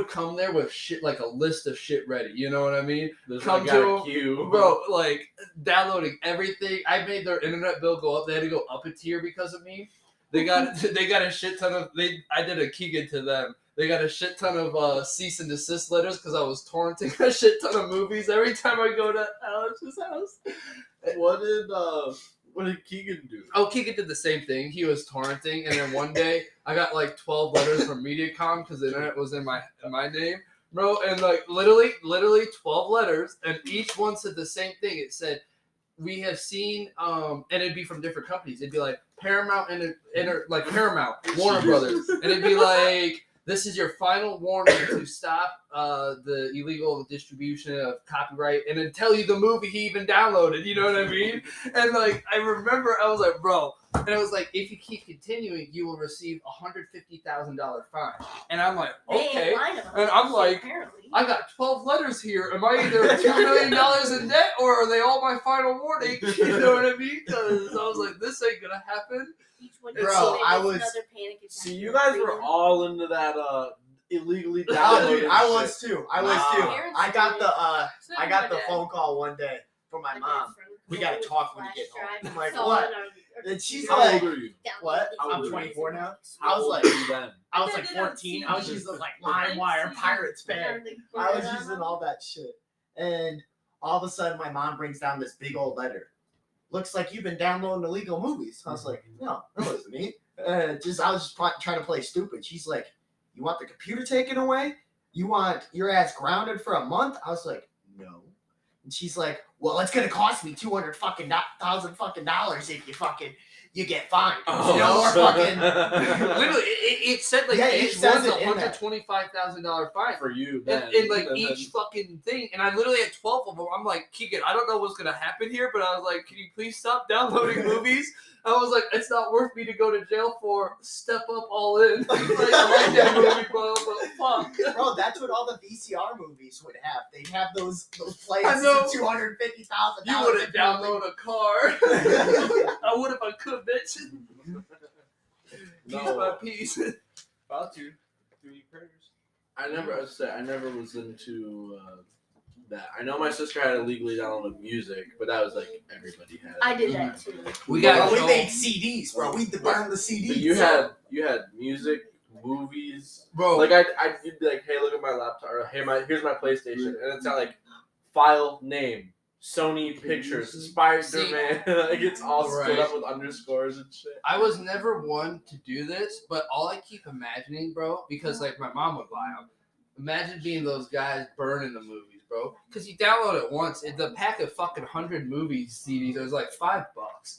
come there with shit like a list of shit ready, you know what I mean? There's Come like to a queue. Bro, like downloading everything. I made their internet bill go up. They had to go up a tier because of me. They got a shit ton of I did a Keegan to them. They got a shit ton of cease and desist letters because I was torrenting a shit ton of movies every time I go to Alex's house. What did Keegan do? Oh, Keegan did the same thing. He was torrenting, and then one day I got like 12 letters from MediaCom because the internet was in my name, bro. And like literally 12 letters, and each one said the same thing. It said, "We have seen," and it'd be from different companies. It'd be like Paramount and like Paramount, Warner Brothers, and it'd be like, "This is your final warning to stop the illegal distribution of copyright," and then tell you the movie he even downloaded. You know what I mean? And like, I remember I was like, bro, and it was like, if you keep continuing, you will receive $150,000 fine. And I'm like, They ain't okay. lying about And that I'm shit, like, apparently. I got 12 letters here. Am I either $2 million in debt or are they all my final warning? You know what I mean? Because I was like, this ain't gonna happen. Each one Bro, you I say there's was- another panic attack. See, you guys were all into that illegally Oh, downloading dude, I shit. was too. I was Wow. too. Parents I got did the it. So I did got my the dad. phone call one day from my My mom. dad's friend We was gotta with talk when we flash get home. drive, I'm like, saw what? it on- And she's How like, old are you? what? How I'm old are you? 24 now. How I was old like, were you then? I was I like did not 14. see I was it. using like I didn't LimeWire, see Pirates Bay. Apparently, I was yeah. using all that shit. And all of a sudden, my mom brings down this big old letter. Looks like you've been downloading illegal movies. I was like, no, that wasn't me. I was just trying to play stupid. She's like, you want the computer taken away? You want your ass grounded for a month? I was like, no. And she's like, well, it's gonna cost me $200,000 if you get fined. You know, or fucking. Literally, it said like Yeah, it each says one's it in that. $125,000 fine. For you, And, then. and like And then- each fucking thing, and I literally had 12 of them. I'm like, Keegan, I don't know what's gonna happen here, but I was like, can you please stop downloading movies? I was like, it's not worth me to go to jail for Step Up All In. Like, I like that movie, bro, but fuck. Bro, that's what all the VCR movies would have. They'd have those plays I know. for $250,000. You would have downloaded a car. I would if I could, bitch. Piece by piece. About to 3D printers. I never was into that. I know my sister had illegally downloaded music, but that was like everybody had. I did that too. We Bro, got we made CDs, bro. We burned the CDs. But you had music, movies. bro. Like you'd be like, hey, look at my laptop, or hey, here's my PlayStation, and it's got like file name, Sony Pictures, Spider-Man. Like it's all split Right. up with underscores and shit. I was never one to do this, but all I keep imagining, bro, because like my mom would buy them. Imagine being those guys burning the movies, bro. Because you download it once, the pack of fucking 100 movies CDs, it was like $5.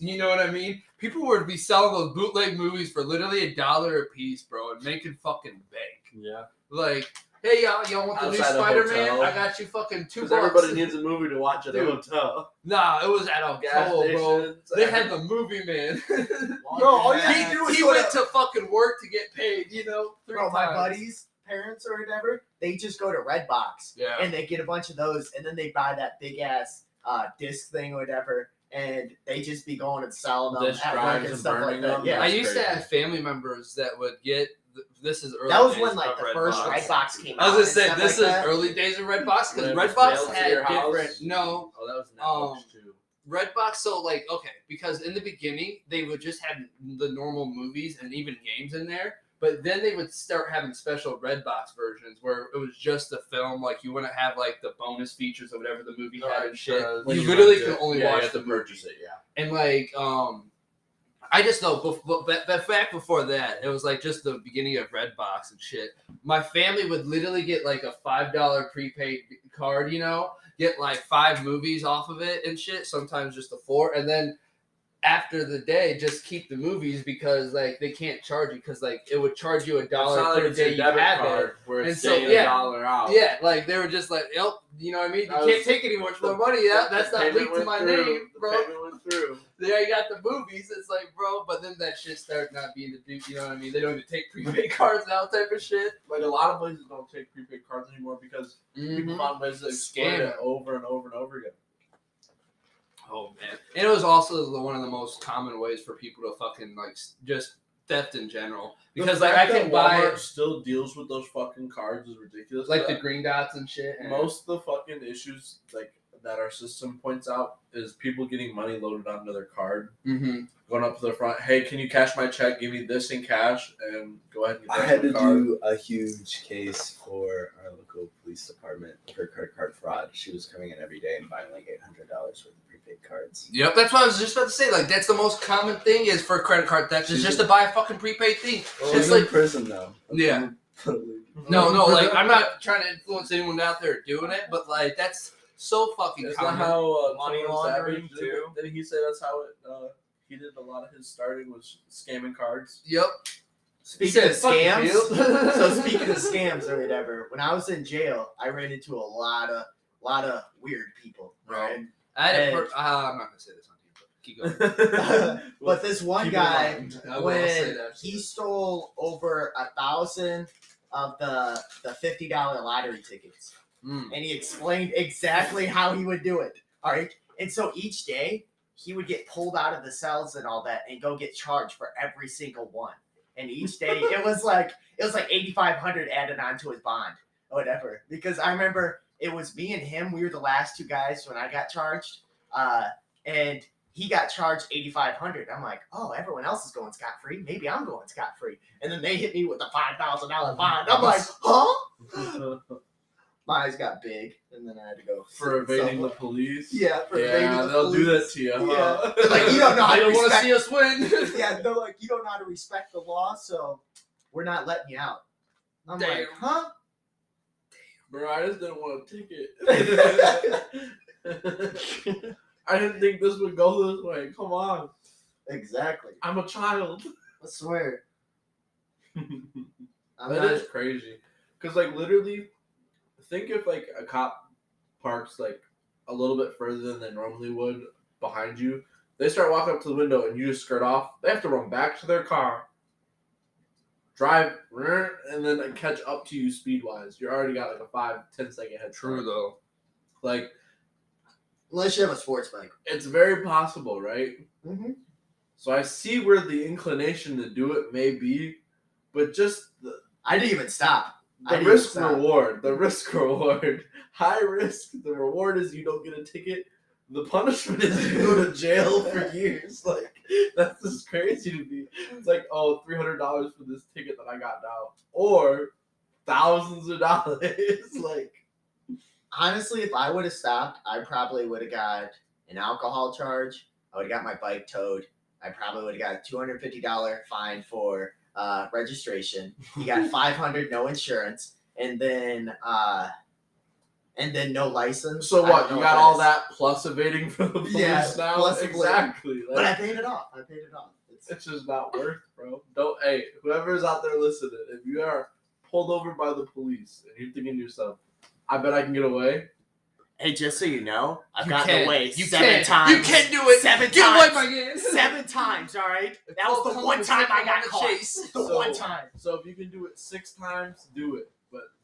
You know what I mean? People would be selling those bootleg movies for literally $1 a piece, bro, and making fucking bank. Yeah. Like, hey y'all want the new Outside a Spider-Man? hotel. I got you fucking $2. Because everybody needs a movie to watch at a Dude. hotel. Nah, it was at a Gas bro. stations. They had the movie man. Bro, all you had to do was he go went to- to fucking work to get paid, you know, 3 Bro, my times. buddies parents or whatever, they just go to Redbox Yeah. and they get a bunch of those, and then they buy that big ass disc thing or whatever, and they just be going and selling them Disc at work drives and and stuff like burning that. them? Yeah, I That's used to crazy. have family members that would get. This is early. that was days when like of the first Redbox. Redbox came out. I was gonna and say stuff this like is that. early days of Redbox When because it was Redbox mailed to had your house? different. No, Oh, that was Netflix too. Redbox. So like, okay, because in the beginning they would just have the normal movies and even games in there, but then they would start having special Redbox versions where it was just the film. Like you wouldn't have like the bonus features or whatever the movie had and shit. When You you literally rent could it, only yeah, you watch have the to purchase movie. it. Yeah. And like, I just know, but back before that, it was like just the beginning of Redbox and shit. My family would literally get like a $5 prepaid card, get like 5 movies off of it and shit. Sometimes just the 4, and then after the day, just keep the movies because like they can't charge you because like it would charge you $1 It's not per like it's day your you debit have card it. where it's And so, saying yeah. $1 out. Yeah, like they were just like, yep, you know what I mean? You That can't was- take any much more money. Yeah, that's The not payment linked to went my through. name, The bro. payment went through. There you got the movies. It's like, bro, but then that shit started not being the dude. You know what I mean? They don't even take prepaid cards now, type of shit. Like a lot of places don't take prepaid cards anymore because people found ways to exploit Scam it it. over and over and over again. Oh man, and it was also one of the most common ways for people to fucking like just theft in general because The like I fact can that buy Walmart still deals with those fucking cards is ridiculous. like the green dots and shit. And Most of the fucking issues like that our system points out is people getting money loaded onto their card, going up to the front. Hey, can you cash my check? Give me this in cash, and go ahead and get I that had to card. do a huge case for our local police department for credit card fraud. She was coming in every day and buying like $800 worth of prepaid cards. Yep, that's what I was just about to say. Like that's the most common thing is for credit card theft is just to buy a fucking prepaid thing. Well, It's she's in like prison now. Yeah. no, like I'm not trying to influence anyone out there doing it, but like that's so fucking Is that common. how Money 21 laundering, Savage did too? it? Didn't he say that's how it? He did a lot of his starting was scamming cards. Yep. Speaking of Fuck you, scams, Field. so speaking of scams or whatever, when I was in jail, I ran into a lot of weird people. Right? I had And- I'm not gonna say this on TV, but keep going. But this one Keep in guy, mind. I will say when that. he stole over 1,000 of the $50 lottery tickets, Mm. and he explained exactly how he would do it. All right, and so each day he would get pulled out of the cells and all that, and go get charged for every single one. And each day it was like $8,500 added onto his bond or whatever. Because I remember it was me and him. We were the last 2 guys when I got charged, and he got charged $8,500. I'm like, oh, everyone else is going scot free. Maybe I'm going scot free. And then they hit me with a $5,000 bond. I'm like, huh? My eyes got big, and then I had to go For sit evading the somewhere. police. Yeah, for evading Yeah, the they'll do that police. to you. Yeah. Huh? They're like, you don't know how I to don't want to respect. see us win. Yeah, they're like, you don't know how to respect the law, so we're not letting you out. I'm Damn. like, huh? Bro, I just didn't want a ticket. I didn't think this would go this way. Come on. Exactly. I'm a child. I swear. I'm That not, is crazy. Because, like, literally, think if, like, a cop parks, like, a little bit further than they normally would behind you. They start walking up to the window and you just skirt off. They have to run back to their car, drive, and then catch up to you speed-wise. You already got, like, a 5-10 second head True start. though. Like, unless you have a sports bike. it's very possible, right? Mm-hmm. So I see where the inclination to do it may be, but just I didn't even stop. I the didn't risk even stop. reward, high risk. The reward is you don't get a ticket. The punishment is you go to jail for years. Like, that's just crazy to me. It's like, oh, $300 for this ticket that I got now, or thousands of dollars. Like, Honestly, if I would have stopped, I probably would have got an alcohol charge. I would have got my bike towed. I probably would have got a $250 fine for registration. You got $500 no insurance, and then no license. so I what? don't know You got that all is. that plus evading from the police Yeah, now? plus Exactly. But I Like, paid it off. it's just not worth, bro. Don't. Hey, whoever's out there listening, if you are pulled over by the police and you're thinking to yourself, I bet I can get away. Hey, just so you know, I've You gotten can. away You 7 can. times. You can do it. 7 Get times. away, my man. 7 times, all right? That was the Full one time I got on the caught. chase. The So- one time. So if you can do it 6 times, do it.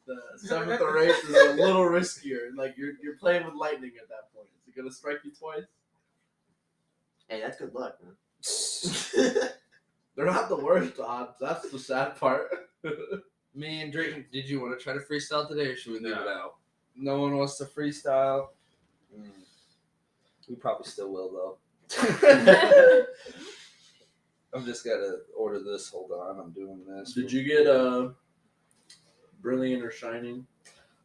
the 7th or 8th is a little riskier. Like you're playing with lightning at that point. Is it gonna strike you twice? Hey, that's good luck, man. They're not the worst odds. That's the sad part. Me and Drayton, did you want to try to freestyle today, or should we leave No. it out? No one wants to freestyle. We probably still will though. I'm just gotta order this. Hold on, I'm doing this. Did you get Brilliant or Shining?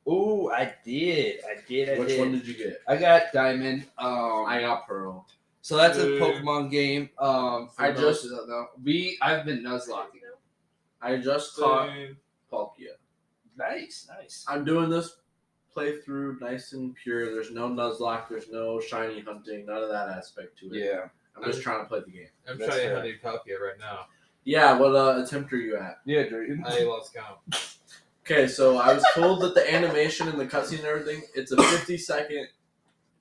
Ooh, I did. Which one did you get? I got Diamond. I got Pearl. So that's a Dude. Pokemon game. I've been nuzlocking. I just caught Palkia. Nice. I'm doing this playthrough nice and pure. There's no Nuzlocke. There's no shiny hunting. None of that aspect to it. Yeah. I'm just trying to play the game. I'm That's trying fair. to hunt Palkia right now. Yeah, what attempt are you at? Yeah, Drayton. I lost count. Okay, so I was told that the animation and the cutscene and everything, it's a 50-second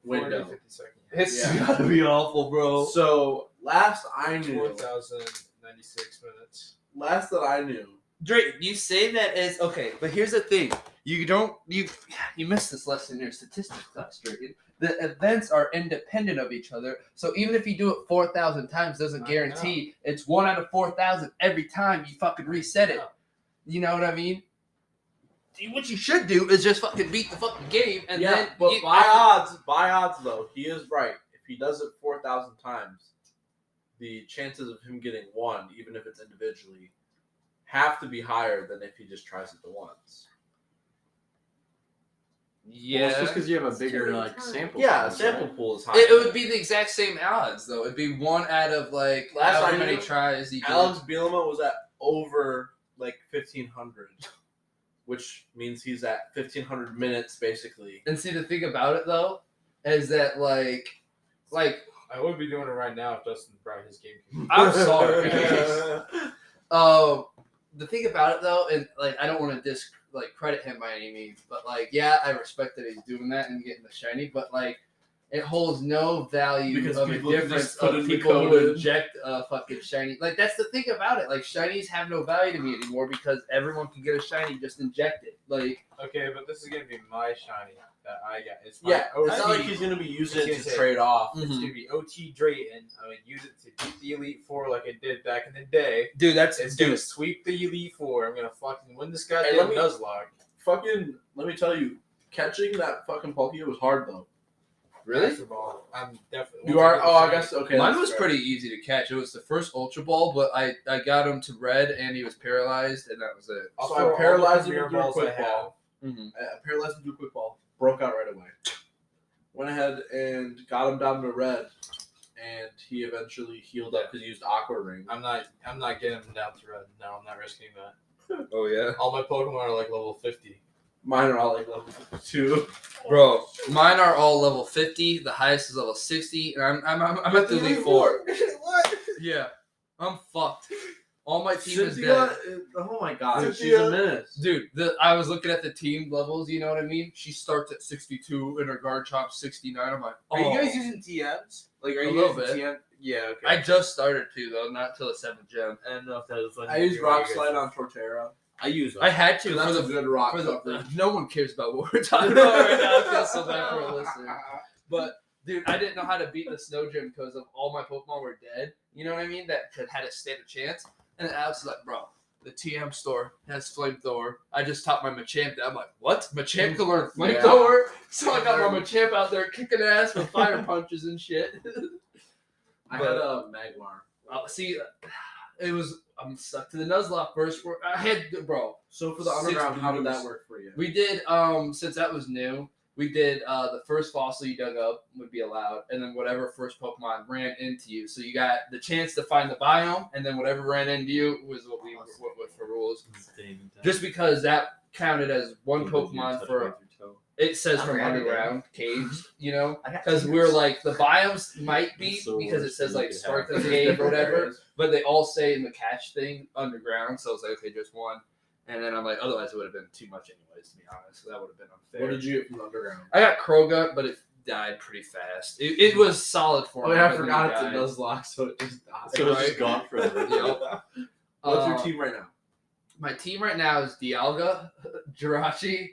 40, window. 50 seconds. It's Yeah. gotta be awful, bro. So last I knew, 4,096 minutes. last that I knew, Drayton, you say that as okay, but here's the thing: you missed this lesson in your statistics class, Drayton. The events are independent of each other, so even if you do it 4,000 times, doesn't I guarantee it's 1 out of 4,000 every time you fucking reset it. You know what I mean? What you should do is just fucking beat the fucking game, and yeah, then but you- by odds though, he is right. If he does it 4,000 times, the chances of him getting one, even if it's individually, have to be higher than if he just tries it the once. yeah, Well, it's just because you have a It's bigger too like many sample. Yeah, size, sample right? pool is high. it would be the exact same odds though. It'd be 1 out of like Last however I many knew, tries you Alex Bielema was at over like 1,500, which means he's at 1,500 minutes basically. And see, the thing about it though is that like I would be doing it right now if Justin brought his GameCube. I'm sorry. The thing about it though, and like I don't want to credit him by any means, but like yeah, I respect that he's doing that and getting the shiny, but like it holds no value Because of a people can difference just put of in the people code who in. inject a fucking shiny. Like that's the thing about it. Like shinies have no value to me anymore because everyone can get a shiny, just inject it. Like Okay, but this is gonna be my shiny that I got. It's my Yeah, OT. it's not like he's gonna be using it It's to gonna trade off. It's gonna be OT Drayton. I'm gonna use it to beat the Elite Four like I did back in the day. dude, that's It's gonna sweep the Elite Four. I'm gonna fucking win this Hey, goddamn let me- Nuzlocke. Fucking, let me tell you, catching that fucking Palkia was hard though. really. Master Ball. I'm definitely. You are? Oh, I guess okay. Mine that's was fair. pretty easy to catch. It was the first Ultra Ball, but I got him to red and he was paralyzed, and that was it. So I paralyzed him with a balls I quick have. ball. Mm-hmm. I paralyzed him with a quick ball. Broke out right away. Went ahead and got him down to red, and he eventually healed up because he used Aqua Ring. I'm not getting him down to red. No, I'm not risking that. Oh yeah, All my Pokemon are like level 50. Mine are all like level 2. bro. Mine are all level 50. The highest is level 60, and I'm at the Elite Four. What? Yeah, I'm fucked. All my team is dead. Cynthia, oh my god, she's Cynthia. a menace. Dude, I was looking at the team levels, you know what I mean? She starts at 62 and her guard chop's 69. I'm like, Are oh. you guys using TMs? Like, are A you little using bit. TM? Yeah, okay. I just started to, though, not till the 7th gem. I don't know if that was like. I used Rock Slide on Torterra. I use. I had to That's for a the good rock for the coverage. no one cares about what we're talking about right now. I feel so bad for a listener. But dude, I didn't know how to beat the snow gym because of all my Pokemon were dead. You know what I mean? That had a stand a chance. And Alex was like, bro, the TM store has flamethrower. I just taught my Machamp that. I'm like, what? Machamp can learn flamethrower? So I got my Machamp out there kicking ass with fire punches and shit. I had a Magmar. See, it was I'm stuck to the Nuzlocke first. I had bro. So for the 6 underground, how did that dudes. work for you? We did since that was new. We did the first fossil you dug up would be allowed, and then whatever first Pokemon ran into you. So you got the chance to find the biome, and then whatever ran into you was what we went with for rules. Just because that counted as one Pokemon for it says from underground caves, you know, I got because tears. we're like the biomes might be So because it worse says than like you could Sparkling There's Cave or different whatever. areas. But they all say in the catch thing underground, so I was like, okay, just one. And then I'm like, otherwise it would have been too much anyways, to be honest. So that would have been unfair. What did you get from underground? I got Kroga, but it died pretty fast. It was solid for Oh me. yeah, I but then forgot it it's a died. Nuzlocke, so it just died. So it's Right? just gone forever. Yep. What's your team right now? My team right now is Dialga, Jirachi.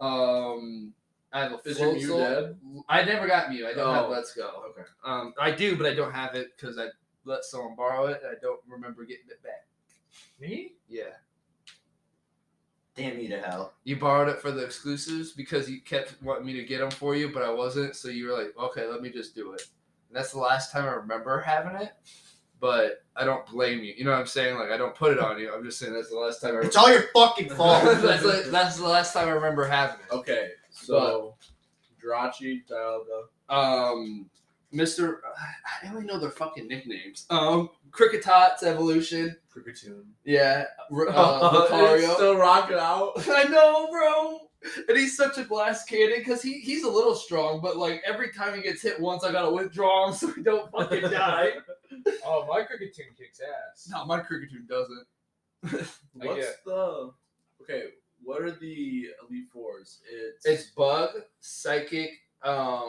I have a Is your Float Mew Soul. dead? I never got Mew. I don't have Oh. Let's Go. Okay. I do, but I don't have it because I let someone borrow it. And I don't remember getting it back. Me? Yeah. Damn you to hell. You borrowed it for the exclusives because you kept wanting me to get them for you, but I wasn't. So you were like, okay, let me just do it. And that's the last time I remember having it. But I don't blame you. You know what I'm saying? Like, I don't put it on you. I'm just saying that's the last time I It's all your fucking fault. that's the last time I remember having it. Okay, so Jirachi, Dialga. Mr. I only know their fucking nicknames. Cricketot's Evolution. Kricketune. Yeah. It's Lucario. still rocking out. I know, bro. And he's such a glass cannon because he's a little strong, but like every time he gets hit once, I gotta withdraw him so he don't fucking die. Oh, my Kricketune kicks ass. No, my Cricketune doesn't. What are the Elite Fours? It's Bug, Psychic, something.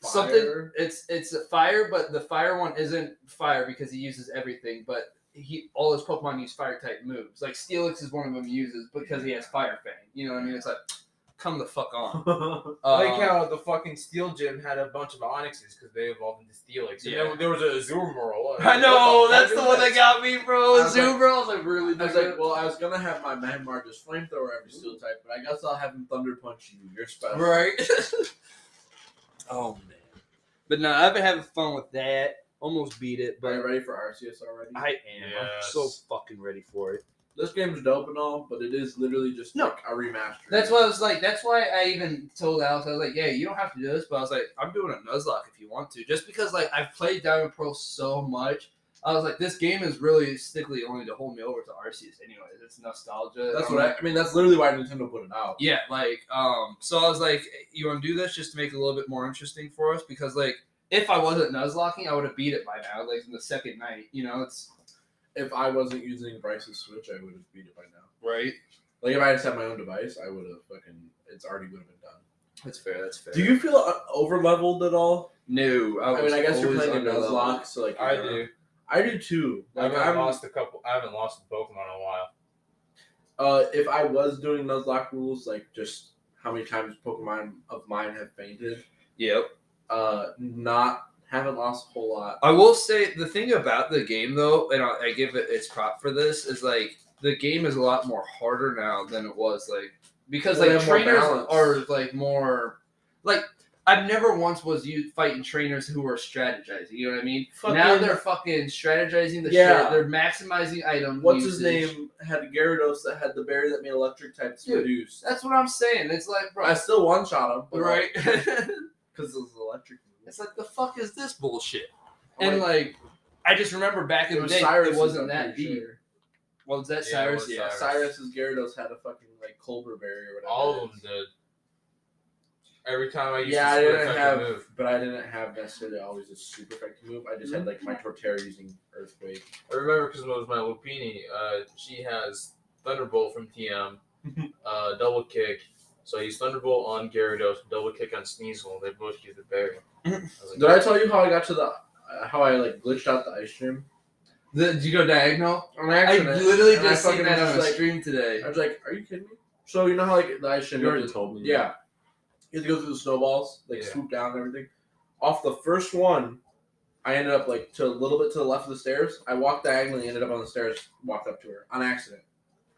Fire. It's a fire, but the fire one isn't fire because he uses everything. But all his Pokemon use fire type moves. Like Steelix is one of them he uses because he has Fire Fang. You know what I mean? It's like, come the fuck on. I like how the fucking Steel Gym had a bunch of Onyxes because they evolved into Steelix. And Yeah. then there was a Azumarill. I know, that's the fuck one is that got me, bro. I was like- Zubro, I was like, really? I was like, well, I was gonna have my Magmar just flamethrower every steel type, but I guess I'll have him Thunder Punch you. You're special. right? Oh, man. But no, I've been having fun with that. Almost beat it, Are you but ready for Arceus already? I am. I'm Yes. so fucking ready for it. This game's dope and all, but it is literally just No. like a remaster. That's why I was like, that's why I even told Alex, I was like, yeah, you don't have to do this, but I was like, I'm doing a Nuzlocke if you want to. Just because, like, I've played Diamond Pearl so much, I was like, this game is really stickly only to hold me over to Arceus anyways. It's nostalgia. That's I'm what like, I mean. That's literally why Nintendo put it out. yeah, like, so I was like, you want to do this just to make it a little bit more interesting for us? Because, like, if I wasn't Nuzlocking, I would have beat it by now, like, in the second night, you know? It's If I wasn't using Bryce's Switch, I would have beat it by now. right. Like if I just had my own device, I would have fucking. It's already would have been done. That's fair. That's fair. Do you feel over leveled at all? No, I mean, I guess you're always playing a under-leveled. Nuzlocke, so like I you're- do. I do too. I Like haven't I'm. lost a Pokemon in a while. If I was doing Nuzlocke rules, like just how many times Pokemon of mine have fainted, Yep. haven't lost a whole lot. I will say the thing about the game though, and I give it its prop for this, is like the game is a lot more harder now than it was like because Well, they like have more trainers balance. are like more like I've never once was you fighting trainers who were strategizing. You know what I mean? Now Fucking- they're fucking strategizing the Yeah. shit. They're maximizing item. What's his usage. name? Had Gyarados that had the berry that made electric types Dude, reduce. That's what I'm saying. It's like, bro, I still one shot him, but right? Because it was electric. It's like the fuck is this bullshit? I'm And like, like, I just remember back in it the was day, Cyrus. it wasn't that deep. What was that, Yeah, it Cyrus? was Yeah. Cyrus. Cyrus's Gyarados had a fucking like Culver berry or whatever. All it of them is. did. Every time I used Yeah, I to didn't split have, effective move. but I didn't have necessarily always a super effective move. I just had like my Torterra using Earthquake. I remember because it was my Lupini. She has Thunderbolt from TM, double kick. So I use Thunderbolt on Gyarados, double kick on Sneasel. They both use the berry. I was like, Did I tell you how I got to the how I like glitched out the ice gym? Did you go diagonal? On I accident. literally and I just seen fucking that was on a like- stream today. I was like, "Are you kidding me?" So you know how like the ice gym? You already have to- told me. Yeah, you have to go through the snowballs, like Yeah. swoop down and everything. Off the first one, I ended up like to a little bit to the left of the stairs. I walked diagonally, ended up on the stairs, walked up to her on accident.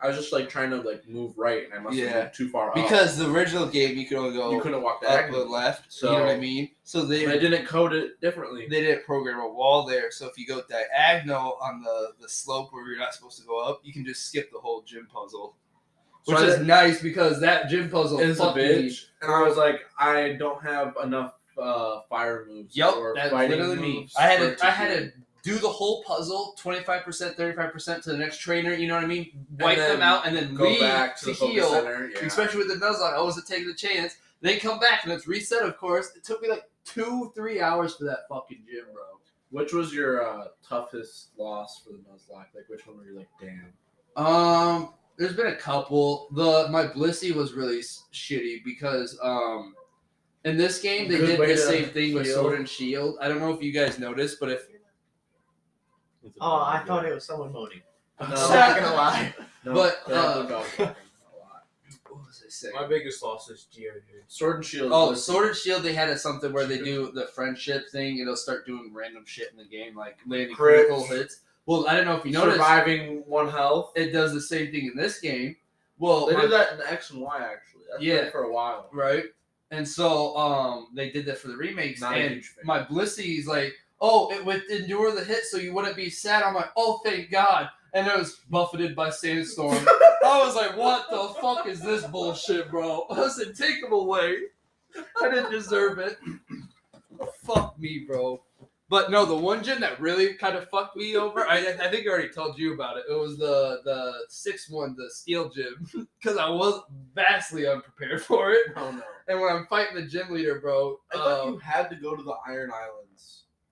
I was just like trying to like move right, and I must have Yeah. moved too far up. Because the original game, you could only go you couldn't walk up diagonally. and left. So- you know what I mean? So they And I didn't code it differently. they didn't program a wall there. So if you go diagonal on the slope where you're not supposed to go up, you can just skip the whole gym puzzle. So Which I is did- nice because that gym puzzle It's a fucked me. bitch, and I was like, I don't have enough fire moves. Yup, or that's fighting literally me. moves I had for it to, I had do. to do the whole puzzle, 25%, 35% to the next trainer. You know what I mean? Wipe then them out and then go leave back to the focus heal. center. Yeah. Especially with the Nuzlocke, I wasn't taking the chance. They come back and it's reset. Of course, it took me like 2-3 hours for that fucking gym, bro. Which was your toughest loss for the Nuzlocke? Like, which one were you like, damn? There's been a couple. My Blissey was really shitty because in this game they Good did way the to same thing with heal. Sword and Shield. I don't know if you guys noticed, but if Oh, I thought it was someone moaning. I'm No. not gonna lie. No, But, they have the dog talking a lot. What was I saying? My biggest loss is DWD. Sword and Shield. Oh, was- Sword and Shield, they had something where they do the friendship thing. It'll start doing random shit in the game, like landing Crits. critical hits. Well, I don't know if you noticed. surviving 1 health. It does the same thing in this game. Well, They my- did that in X and Y actually. That's Yeah. been for a while. right? And so they did that for the remakes. Not a and huge fan. my Blissy's like, oh, it would endure the hit so you wouldn't be sad. I'm like, oh, thank God. And it was buffeted by Sandstorm. I was like, what the fuck is this bullshit, bro? I said, take him away. I didn't deserve it. Fuck me, bro. But no, the one gym that really kind of fucked me over, I think I already told you about it. It was the 6-1, the steel gym, because I was vastly unprepared for it. Oh no. And when I'm fighting the gym leader, bro, I thought you had to go to the Iron Islands.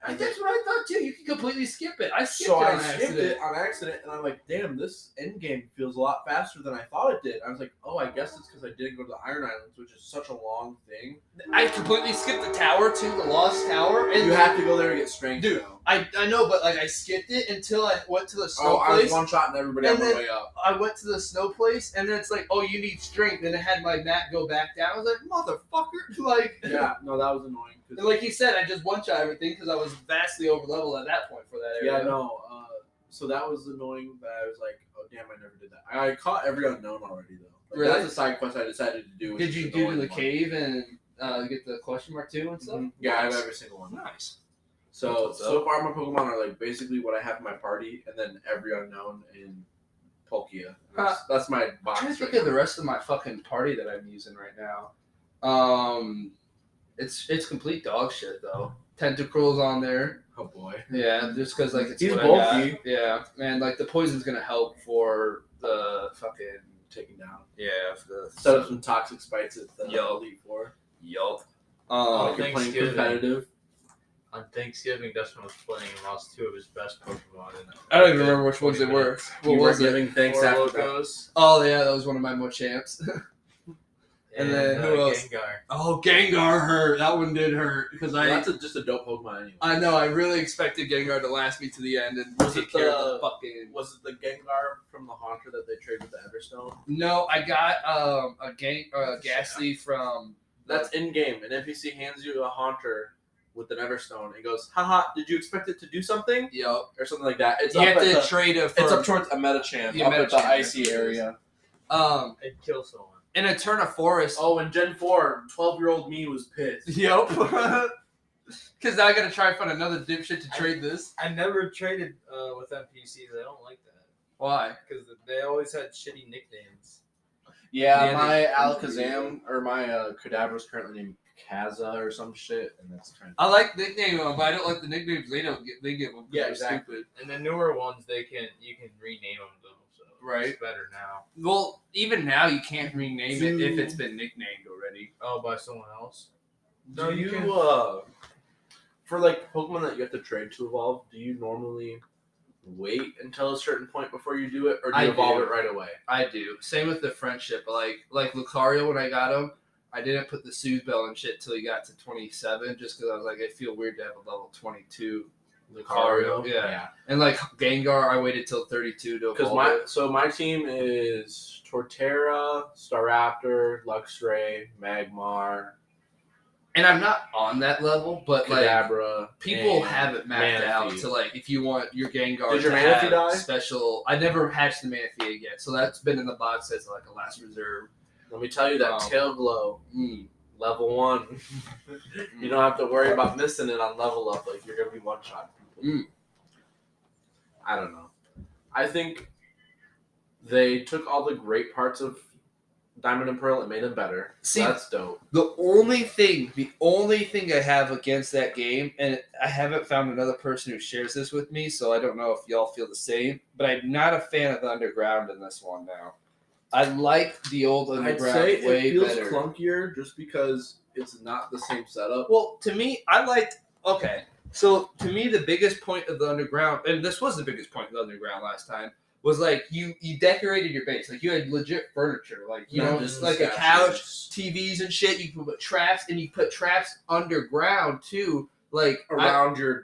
that's what I thought too. You can completely skip it. I skipped So it I on skipped accident. it on accident, and I'm like, damn, this end game feels a lot faster than I thought it did. I was like, oh, I guess it's because I didn't go to the Iron Islands, which is such a long thing. I completely skipped the tower too, the Lost Tower. And You have to go there to get strength. Dude, now. I know, but like I skipped it until I went to the snow Oh, I was place. one shot and everybody And on my then- way up. I went to the snow place, and then it's like, oh, you need strength, and it had my mat go back down. I was like, motherfucker, like. Yeah, no, that was annoying. 'cause- And like you said, I just one shot everything because I was vastly over level at that point for that area. Yeah, no. So that was annoying. That I was like, oh damn, I never did that. I caught every unknown already though. Like, Really? That's a side quest I decided to do. which Did is you do annoying the one. cave and get the question mark 2 and stuff? Mhm. Yeah, I have every single one. Nice. So What's so far my Pokemon are like basically what I have in my party, and then every unknown in Palkia. That's my I'm box. trying to think right of the now. rest of my fucking party that I'm using right now. It's complete dog shit though. Tentacruel's on there. Oh boy. Yeah, just because like it's He's what I got. bulky. Yeah, and like the poison's gonna help for the fucking Taken down. for the Set up some toxic spites at the Yo. Elite Four. Yup. Like you're playing Thanksgiving. competitive. On Thanksgiving, Dustin was playing and lost 2 of his best Pokemon. I don't even remember which ones they 20 were. minutes. What You were was it? giving thanks Four after that. logos. Oh yeah, that was one of my Machamps. And then who else? Gengar. Oh, Gengar hurt. That one did hurt because Well, that's just a dope Pokemon anyway. I know. I really expected Gengar to last me to the end and Was take it care of the- the fucking. Was it the Gengar from the Haunter that they traded with the Everstone? No, I got a Ghastly from. That's in game. An NPC hands you a Haunter with an Everstone and goes, haha, did you expect it to do something? Yup. Or something like that. It's You up have at to the, trade it. it's up towards a Metachamp, Yeah, up at the Metachamp, icy that's what it is. area. It'd kill someone. In a turn of forest. Oh, in Gen 4, 12-year-old me was pissed. Yup. Because now I gotta try and find another dipshit to trade this. I never traded with NPCs. I don't like that. Why? Because they always had shitty nicknames. Yeah, Yeah, my they- Alakazam, or my Kadabra's currently named Kaza or some shit, and that's kind of... I like nickname them, but I don't like the nicknames they don't get. They give them. Yeah, They're exactly. stupid. And the newer ones, you can rename them though. So Right. it's better now. Well, even now you can't rename it if it's been nicknamed already. Oh, by someone else. Do No, you, you can- for like Pokemon that you have to trade to evolve, do you normally wait until a certain point before you do it, or do you I evolve do. it right away? I do. Same with the friendship. Like Lucario when I got him, I didn't put the Soothe Bell and shit till he got to 27, just because I was like, I feel weird to have a level 22 Lucario. Yeah. And like Gengar, I waited till 32 to Because evolve my team is Torterra, Staraptor, Luxray, Magmar, And I'm not on that level, but like Kadabra. people and have it mapped out Manaphy. to like if you want your Gengar Did your to Manaphy have die? special. I never hatched the Manaphy yet, so that's been in the box as like a last reserve. Let me tell you that Tail Glow, level 1. You don't have to worry about missing it on level up. Like you're gonna be one shot people. Mm. I don't know. I think they took all the great parts of Diamond and Pearl and made them better. See, That's dope. The only thing I have against that game, and I haven't found another person who shares this with me, so I don't know if y'all feel the same, but I'm not a fan of the Underground in this one now. I like the old I'd Underground say way it feels better. clunkier just because it's not the same setup. Well, to me, so to me, the biggest point of the Underground, and this was the biggest point of the Underground last time, was like you decorated your base. Like you had legit furniture. Like, you Not know, just like a statues. couch, TVs and shit. You could put traps, and you put traps underground too like around your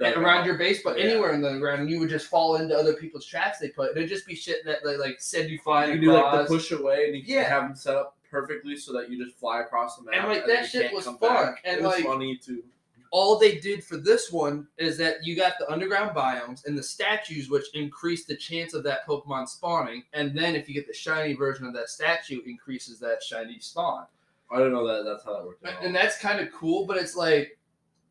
base, but Yeah. anywhere in the underground, and you would just fall into other people's traps they put. It'd just be shit that like send you flying You can do like the across. push away, and you can Yeah. have them set up perfectly so that you just fly across the map. And, like, then that you shit can't was come fun, back. and, it was like, funny too. All they did for this one is that you got the underground biomes and the statues, which increase the chance of that Pokemon spawning. And then if you get the shiny version of that statue, increases that shiny spawn. I don't know that's how that worked. At all. And that's kind of cool, but it's like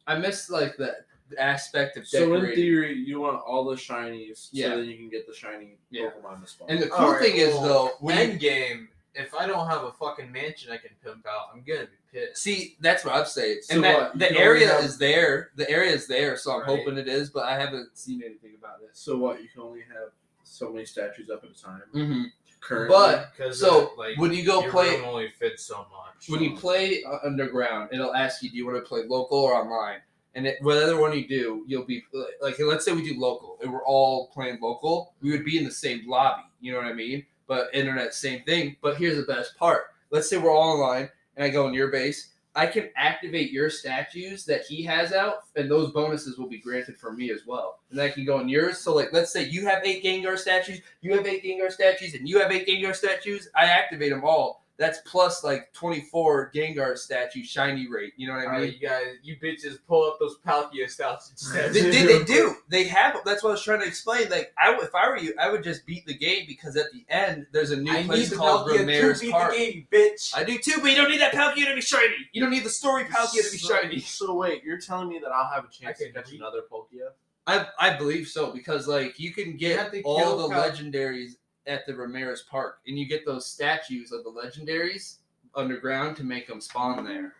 I miss like the aspect of So decorating. in theory, you want all the shinies, Yeah. so then you can get the shiny Yeah. Pokemon to spawn. And the cool Alright, thing is well, though, when you End game. If I don't have a fucking mansion I can pimp out, I'm gonna be pissed. see, that's what I'm saying. So And that what, you the can area only have- is there. The area is there, so I'm Right. hoping it is, but I haven't seen anything about it. So what? You can only have so many statues up at a time. Mm-hmm. Currently, But Because so like when you go your play, room only fits so much. when you play underground, it'll ask you, do you want to play local or online? And whatever one you do, you'll be like, let's say we do local, and we're all playing local, we would be in the same lobby. You know what I mean? But internet, same thing. But here's the best part. Let's say we're all online, and I go in your base. I can activate your statues that he has out, and those bonuses will be granted for me as well. And I can go in yours. So, like, let's say you have 8 Gengar statues, you have 8 Gengar statues, and you have 8 Gengar statues. I activate them all. That's plus like 24 Gengar statue shiny rate. You know what I mean? Alright, you guys, you bitches, pull up those Palkia statues. They do. They have. That's what I was trying to explain. Like, if I were you, I would just beat the game because at the end there's a new I place need the called Palkia Ramirez to beat Park. the game, bitch. I do too, but you don't need that Palkia to be shiny. You don't need the story Palkia to be shiny. So wait, you're telling me that I'll have a chance I to can catch read- another Palkia? I believe so because like you can You have get to all kill the Pal- legendaries at the Ramirez Park, and you get those statues of the legendaries underground to make them spawn there.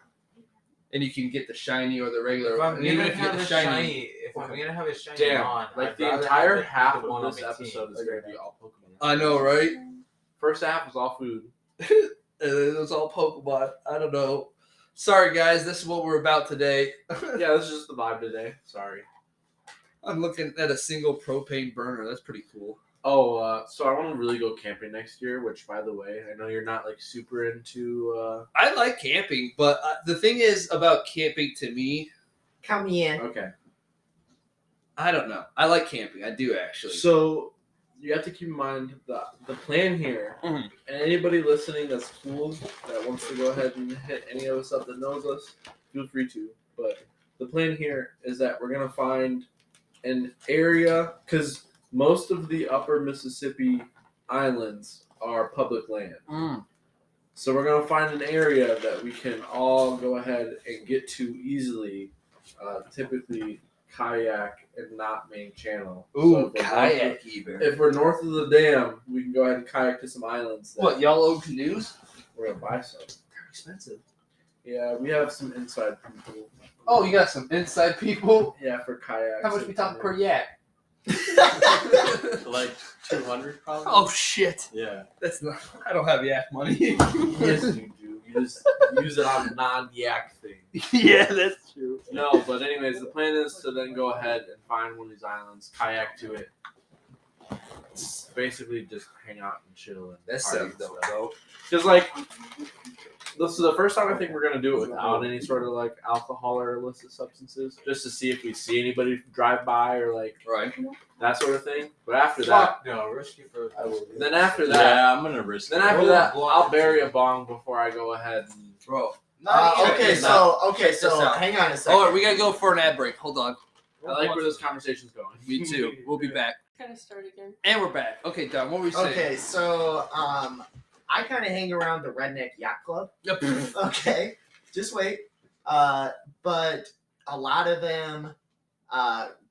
And you can get the shiny or the regular. If I'm and even gonna if you get have the a shiny, if I'm gonna have a shiny Damn, on, like I'd the rather entire have it half be the one of on this my episode team. is going to be all Pokemon. I know, right? First half was all food. It was all Pokemon. I don't know. Sorry, guys. This is what we're about today. Yeah, this is just the vibe today. Sorry. I'm looking at a single propane burner. That's pretty cool. Oh, so I want to really go camping next year. Which, by the way, I know you're not like super into. I like camping, but the thing is about camping to me, Count me in. Okay. I don't know. I like camping. I do actually. So you have to keep in mind the plan here, Mhm. and anybody listening that's cool that wants to go ahead and hit any of us up that knows us, feel free to. But the plan here is that we're gonna find an area because most of the upper Mississippi islands are public land. So we're gonna find an area that we can all go ahead and get to easily. Typically kayak and not main channel. So Ooh, if we're kayak even. If we're north of the dam, we can go ahead and kayak to some islands. That What, y'all own canoes? We're gonna buy some. They're expensive. Yeah, we have some inside people. Oh, you got some inside people? Yeah, for kayaks. How much and we talking per canoes. yak? Like 200 probably. Oh, shit. Yeah. That's not. I don't have yak money. Yes, you do. You just use it on non-yak things. Yeah, that's true. No, but anyways, the plan is to then go ahead and find one of these islands, kayak to it. It's basically just hang out and chill. And That sounds dope, though. Because like, this is the first time I think we're gonna do it without any sort of like alcohol or illicit substances, just to see if we see anybody drive by or like Right. that sort of thing. But after that, Fuck no, risky for. then after that, Yeah, I'm gonna risk then it. after Roll that, a blunt. I'll bury a bong before I go ahead and. Bro. Okay, so this out. hang on a second. Oh, we gotta go for an ad break. Hold on. I like where this conversation's going. Me too. We'll be back. Kind of start again. And we're back. Okay, Don, what were we saying? Okay, so I kind of hang around the Redneck Yacht Club. Yep. Okay, just wait. But a lot of them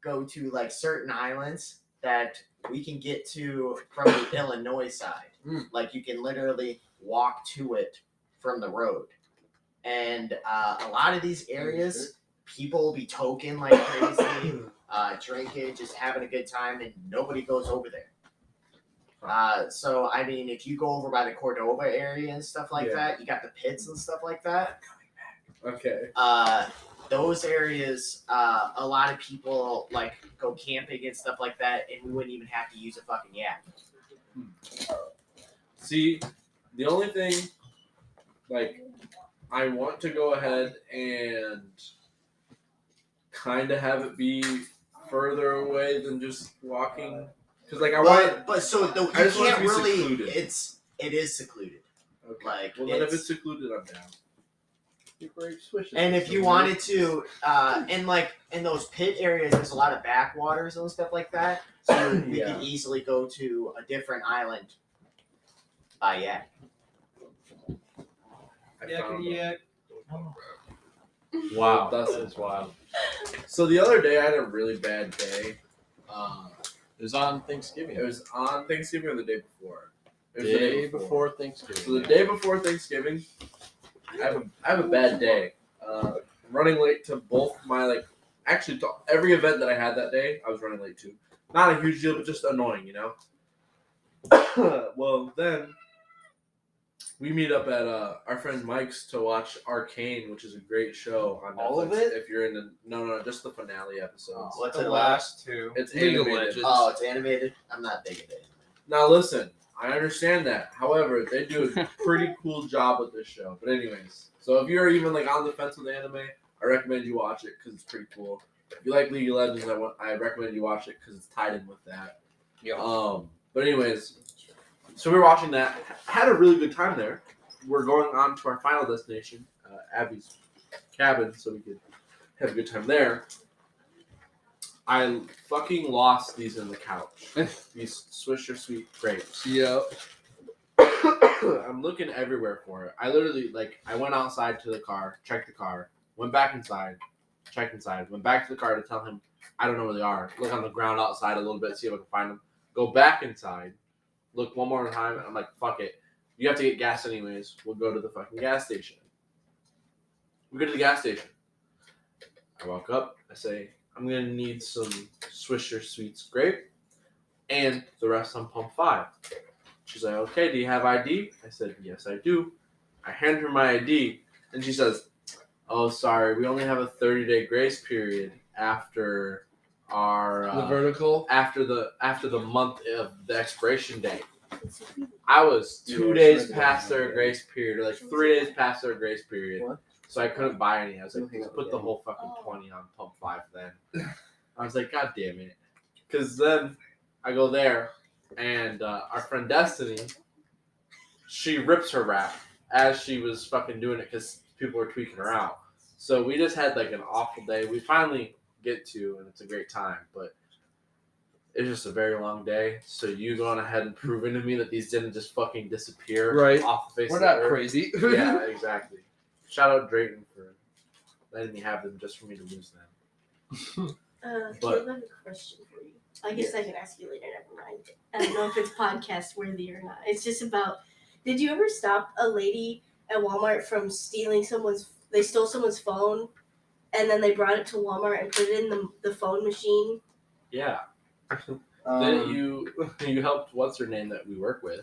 go to like certain islands that we can get to from the Illinois side. Like you can literally walk to it from the road. And a lot of these areas, people will be token like crazy, drinking, just having a good time, and nobody goes over there. So, I mean, if you go over by the Cordova area and stuff like Yeah. that, you got the pits and stuff like that. Okay. Those areas, a lot of people like go camping and stuff like that, and we wouldn't even have to use a fucking yak. See, the only thing, like, I want to go ahead and kind of have it be further away than just walking. Because like I want. But so the, I you just want it can't to be really. secluded. It is secluded. Okay. Like, Well, then if it's- it's secluded, I'm down. And if you wanted to, in those pit areas, there's a lot of backwaters and stuff like that. So we Yeah. could easily go to a different island by yak. I found them. Wow, That's- that's wild. So the other day I had a really bad day. It was on Thanksgiving. It was on Thanksgiving or the day before. It was Day before Thanksgiving. So the day before Thanksgiving, I have a bad day. Running late to both my actually to every event that I had that day, I was running late to. Not a huge deal, but just annoying, you know. Well, then we meet up at our friend Mike's to watch Arcane, which is a great show on Netflix. All of it? If you're into no, just the finale episodes. What's the it last two. It's League of animated. Legends. Oh, it's animated. I'm not digging it. Now listen, I understand that. However, they do a pretty cool job with this show. But anyways, so if you're even on the fence with anime, I recommend you watch it because it's pretty cool. If you like League of Legends, I recommend you watch it because it's tied in with that. Yeah. But anyways, so we were watching that. Had a really good time there. We're going on to our final destination, Abby's cabin, so we could have a good time there. I fucking lost these in the couch. These Swisher Sweet grapes. Yep. I'm looking everywhere for it. I literally I went outside to the car, checked the car, went back inside, checked inside, went back to the car to tell him I don't know where they are. Look on the ground outside a little bit, see if I can find them. Go back inside, look one more time, and I'm like, fuck it. You have to get gas anyways. We'll go to the fucking gas station. We go to the gas station. I walk up. I say, I'm going to need some Swisher Sweets grape and the rest on pump 5. She's like, okay, do you have ID? I said, yes, I do. I hand her my ID, and she says, oh, sorry, we only have a 30-day grace period after our The vertical. after the month of the expiration date. I was You 2 were days sure past that- their grace period, or 3 days past their grace period. What? So I couldn't buy any. I was like, Looking just up put the again. whole fucking 20 on pump 5 then. I was like, God damn it. Because then I go there, and our friend Destiny, she rips her wrap as she was fucking doing it because people were tweaking her out. So we just had an awful day. We finally get to, and it's a great time, but it's just a very long day. So you going ahead and proving to me that these didn't just fucking disappear Right. off the face We're of the not earth. crazy. Yeah, exactly. Shout out Drayton for letting me have them just for me to lose them. Caleb, I have a question for you. I guess I can ask you later. Never mind. I don't know if it's podcast worthy or not. It's just about. Did you ever stop a lady at Walmart from stealing someone's? They stole someone's phone, and then they brought it to Walmart and put it in the phone machine. Yeah. Um, Then you helped what's her name that we work with.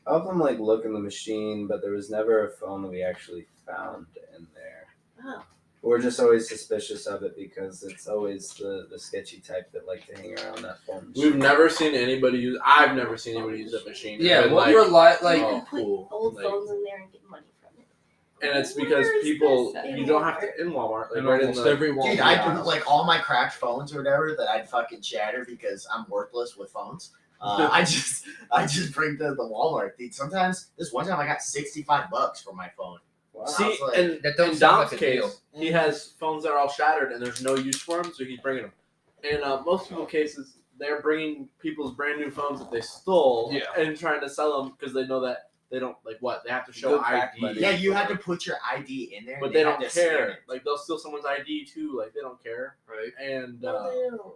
I helped them look in the machine, but there was never a phone that we actually found in there. Oh. We're just always suspicious of it because it's always the sketchy type that like to hang around that phone machine. We've never seen anybody use. I've never seen anybody use that machine. Yeah, And what been rely You like oh, can put cool. old Like- phones in there and get money from it. And it's because Where is people this? you don't have to in Walmart. in Right in almost the, every Walmart. Dude, I do all my cracked phones or whatever that I'd fucking shatter because I'm worthless with phones. I just bring to the Walmart. Dude, sometimes this one time I got $65 for my phone. Wow. See, I was like- and That don't in sound Dom's like a case, deal. he has phones that are all shattered and there's no use for them, so he's bringing them. In most people's cases, they're bringing people's brand new phones that they stole Yeah. and trying to sell them because they know that they don't they have to show Good crack ID. money. Yeah, you had to put your ID in there. But and they had don't to scan care. it. They'll steal someone's ID too. They don't care. Right. And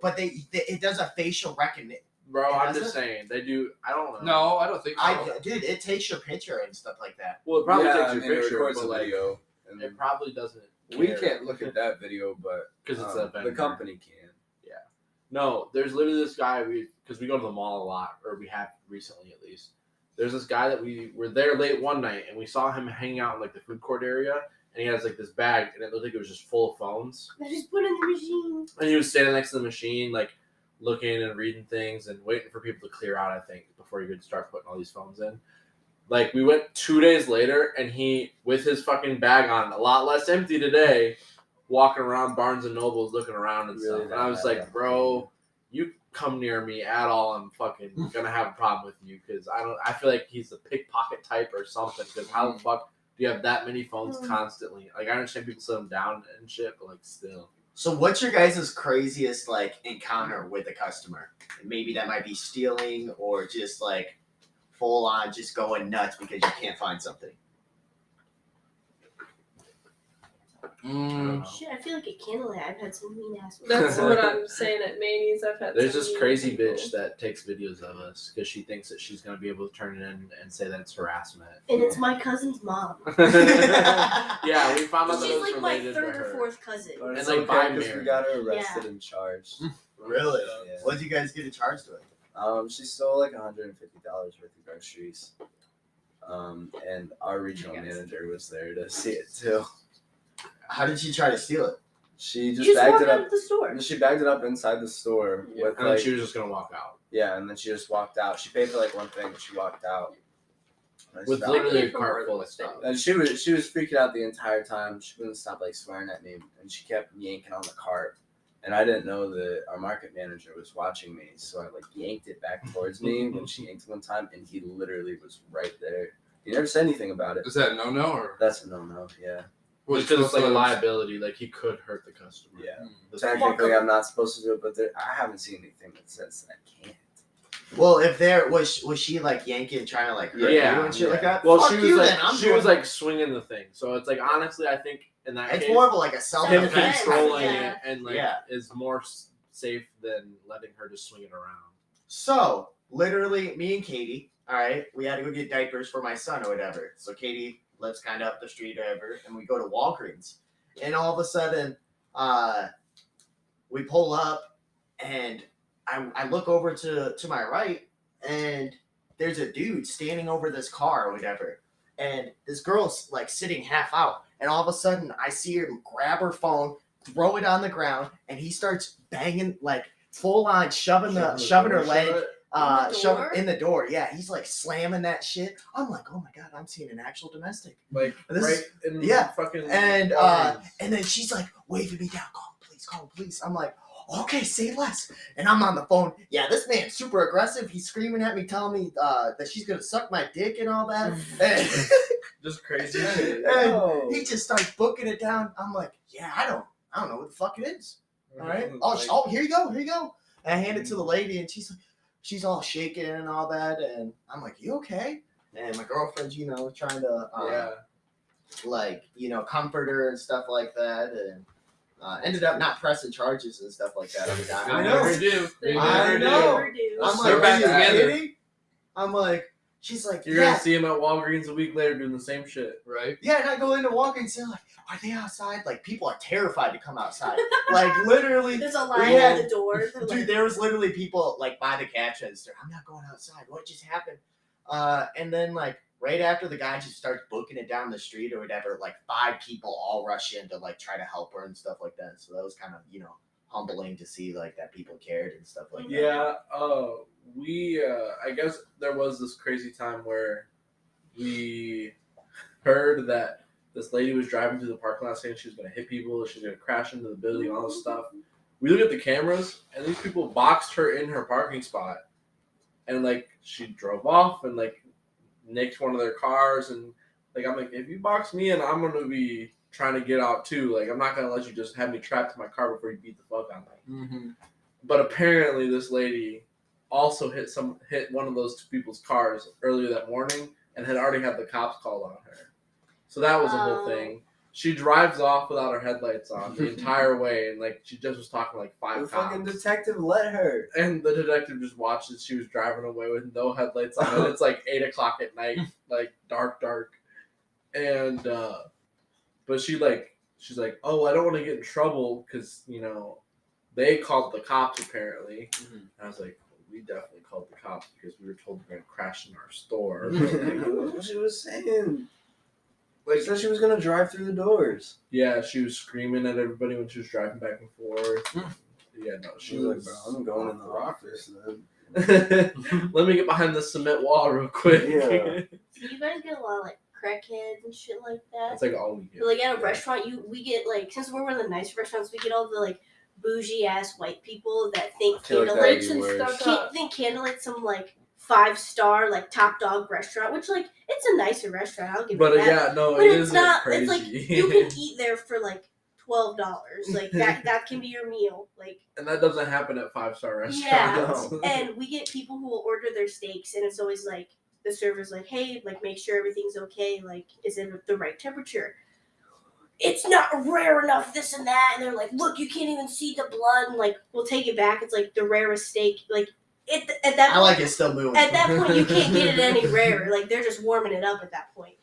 But it does a facial recognition. bro, I'm Does just it? saying they do. I don't know. No, I don't think so. Dude, it takes your picture and stuff like that. Well, it probably Yeah, takes I your mean, it picture, records but the video. And it probably doesn't. we care. can't look at that video, but because it's a the vendor. company can. No, there's literally this guy because we go to the mall a lot, or we have recently at least. There's this guy that we were there late one night and we saw him hanging out in the food court area, and he has this bag and it looked like it was just full of phones. I just put it in the machine. And he was standing next to the machine, looking and reading things and waiting for people to clear out, I think, before he could start putting all these phones in. We went 2 days later and he, with his fucking bag on, a lot less empty today, walking around Barnes and Nobles looking around and Really stuff. And I was like, bro, you come near me at all, I'm fucking gonna have a problem with you because I feel like he's a pickpocket type or something. Because how the fuck do you have that many phones constantly? Like I understand people set them down and shit, but like still. So what's your guys' craziest like encounter with a customer? Maybe that might be stealing or just like full on just going nuts because you can't find something. Shit, I feel like at Candlelight I've had some mean ass. That's what I'm saying at Manies. I've had. There's some this mean crazy people. bitch that takes videos of us because she thinks that she's gonna be able to turn it in and say that it's harassment. And it's my cousin's mom. Yeah, we found out that it She's was like my related third to or her. fourth cousin. But it's And, like, okay by 'cause we marriage. got her arrested Yeah. and charged. Really? Yeah. What did you guys get charged with? She stole like $150 worth of groceries. And our regional manager was there to see it too. How did she try to steal it? She You just just bagged walked it out up. of the store. She bagged it up inside the store with And then like she was just gonna walk out and then she just walked out. She paid for like one thing and she walked out. And I with stopped literally her. a cart full of stuff. And she was freaking out the entire time. She wouldn't stop like swearing at me, and she kept yanking on the cart. And I didn't know that our market manager was watching me, so I like yanked it back towards me when she yanked one time, and he literally was right there. He never said anything about it. Is that no or? That's a no, yeah. Because it's like a liability, like he could hurt the customer. Yeah. The Technically, I'm not supposed to do it, but I haven't seen anything that says that I can't. Well, if there was she like yanking, trying to like hurt Yeah, you and shit like that. Well, Fuck she you was then. I'm like she was going- like swinging the thing, so it's like honestly, I think in that It's case, more of like a self him defense, controlling yeah. it and like Yeah. is more safe than letting her just swing it around. So literally, me and Katie, all right, we had to go get diapers for my son or whatever. So Katie lives kind of up the street or whatever, and we go to Walgreens, and all of a sudden, we pull up, and I look over to my right, and there's a dude standing over this car or whatever, and this girl's like sitting half out, and all of a sudden I see her grab her phone, throw it on the ground, and he starts banging like full on shoving her leg. Shove door? in the door. Yeah, he's like slamming that shit. I'm like, oh my god, I'm seeing an actual domestic. Like This right is- in yeah, fucking And Walgreens. and then she's like waving me down, call the police. I'm like, okay, say less. And I'm on the phone. Yeah, this man's super aggressive. He's screaming at me, telling me that she's gonna suck my dick and all that. And, Just crazy shit. and he just starts booking it down. I'm like, yeah, I don't know what the fuck it is. All right. Oh, here you go. And I hand it to the lady, and she's all shaking and all that, and I'm like, you okay? And my girlfriend's, trying to comfort her and stuff like that, and ended up not pressing charges and stuff like that. I know. Never do. They I never know. do. I'm They're like, back are you together. kidding? I'm like, she's like, You're yeah. gonna see him at Walgreens a week later doing the same shit. Right? Yeah, and I go into Walgreens and they're like, are they outside? Like, people are terrified to come outside. Like, literally. There's a line Yeah. at the door. They're Dude, like, there was literally people like by the cash register. I'm not going outside. What just happened? And then like right after the guy just starts booking it down the street or whatever, like 5 people all rush in to like try to help her and stuff like that. So that was kind of humbling to see like that people cared and stuff like that. Yeah, I guess there was this crazy time where we heard that this lady was driving through the parking lot saying she was going to hit people, she was going to crash into the building, all this stuff. We look at the cameras, and these people boxed her in her parking spot, and like she drove off and like nicked one of their cars, and like I'm like, if you box me in, I'm going to be trying to get out too. Like I'm not going to let you just have me trapped in my car before you beat the fuck out of me. Mm-hmm. But apparently, this lady also hit one of those 2 people's cars earlier that morning and had already had the cops called on her. So that was a whole thing. She drives off without her headlights on the entire way, and like she just was talking like 5 The cops. fucking detective let her. And the detective just watched as she was driving away with no headlights on. And it's like 8 o'clock at night, like dark. And but she's like, oh, I don't want to get in trouble because they called the cops apparently. Mhm. And I was like, we definitely called the cops because we were told we were gonna crash in our store. That's what she was saying. Like, she said she was gonna drive through the doors. Yeah, she was screaming at everybody when she was driving back and forth. Yeah, no, She she was was. like, bro, I'm going in the office then. Let me get behind this cement wall real quick. Yeah. do you guys get a lot of like crackheads and shit like that. That's like all we get. But, like at a restaurant, we get like, since we're one of the nicer restaurants, we get all the like bougie ass white people that think I feel like Candlelight's that'd be worse. think Candlelight's some like 5-star like top dog restaurant, which like it's a nicer restaurant. I'll give But you that. yeah, no, But it it's is not. crazy. It's like you can eat there for like $12. Like that can be your meal. Like and that doesn't happen at 5-star yeah. restaurants. And we get people who will order their steaks, and it's always like the server's like, hey, like make sure everything's okay. Like is it the right temperature? It's not rare enough, this and that. And they're like, look, you can't even see the blood. And like we'll take it back. It's like the rarest steak. Like at that I like it still moving. at that point, you can't get it any rarer. Like they're just warming it up at that point.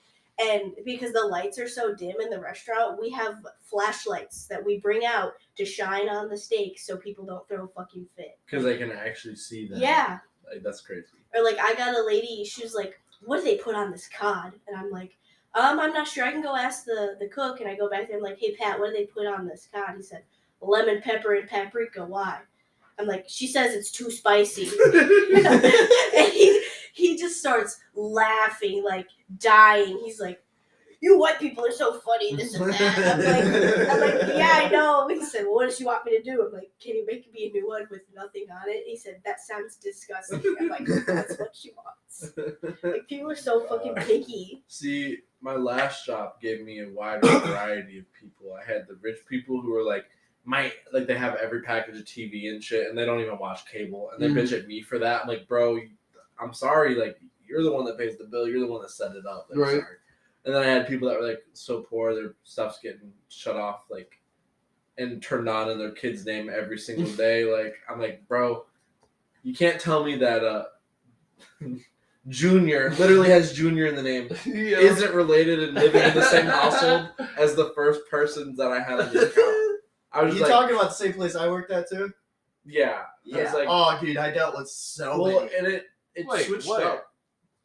And because the lights are so dim in the restaurant, we have flashlights that we bring out to shine on the steak so people don't throw a fucking fit. Because they can actually see that. Yeah. Like, that's crazy. Or like I got a lady, she was like, what do they put on this cod? And I'm like, I'm not sure. I can go ask the cook. And I go back there and I'm like, hey, Pat, what do they put on this cod? He said, lemon, pepper, and paprika. Why? I'm like, she says it's too spicy. And he just starts laughing, like dying. He's like, you white people are so funny, this and that. I'm like, yeah, I know. He said, well, what does she want me to do? I'm like, can you make me a new one with nothing on it? He said, that sounds disgusting. I'm like, that's what she wants. Like, people are so fucking picky. See, my last job gave me a wider variety of people. I had the rich people who were like, they have every package of TV and shit, and they don't even watch cable, and they bitch at me for that. I'm like, bro, I'm sorry, like, you're the one that pays the bill, you're the one that set it up. Like, Right. Sorry. And then I had people that were like so poor, their stuff's getting shut off, like, and turned on in their kid's name every single day. Like, I'm like, bro, you can't tell me that Junior literally has Junior in the name, Yeah. isn't related and living in the same household as the first persons that I had on the account. I was You like, talking about the same place I worked at too? yeah. I was like, Oh, dude, I dealt with so well, many. and it Wait, switched what? up.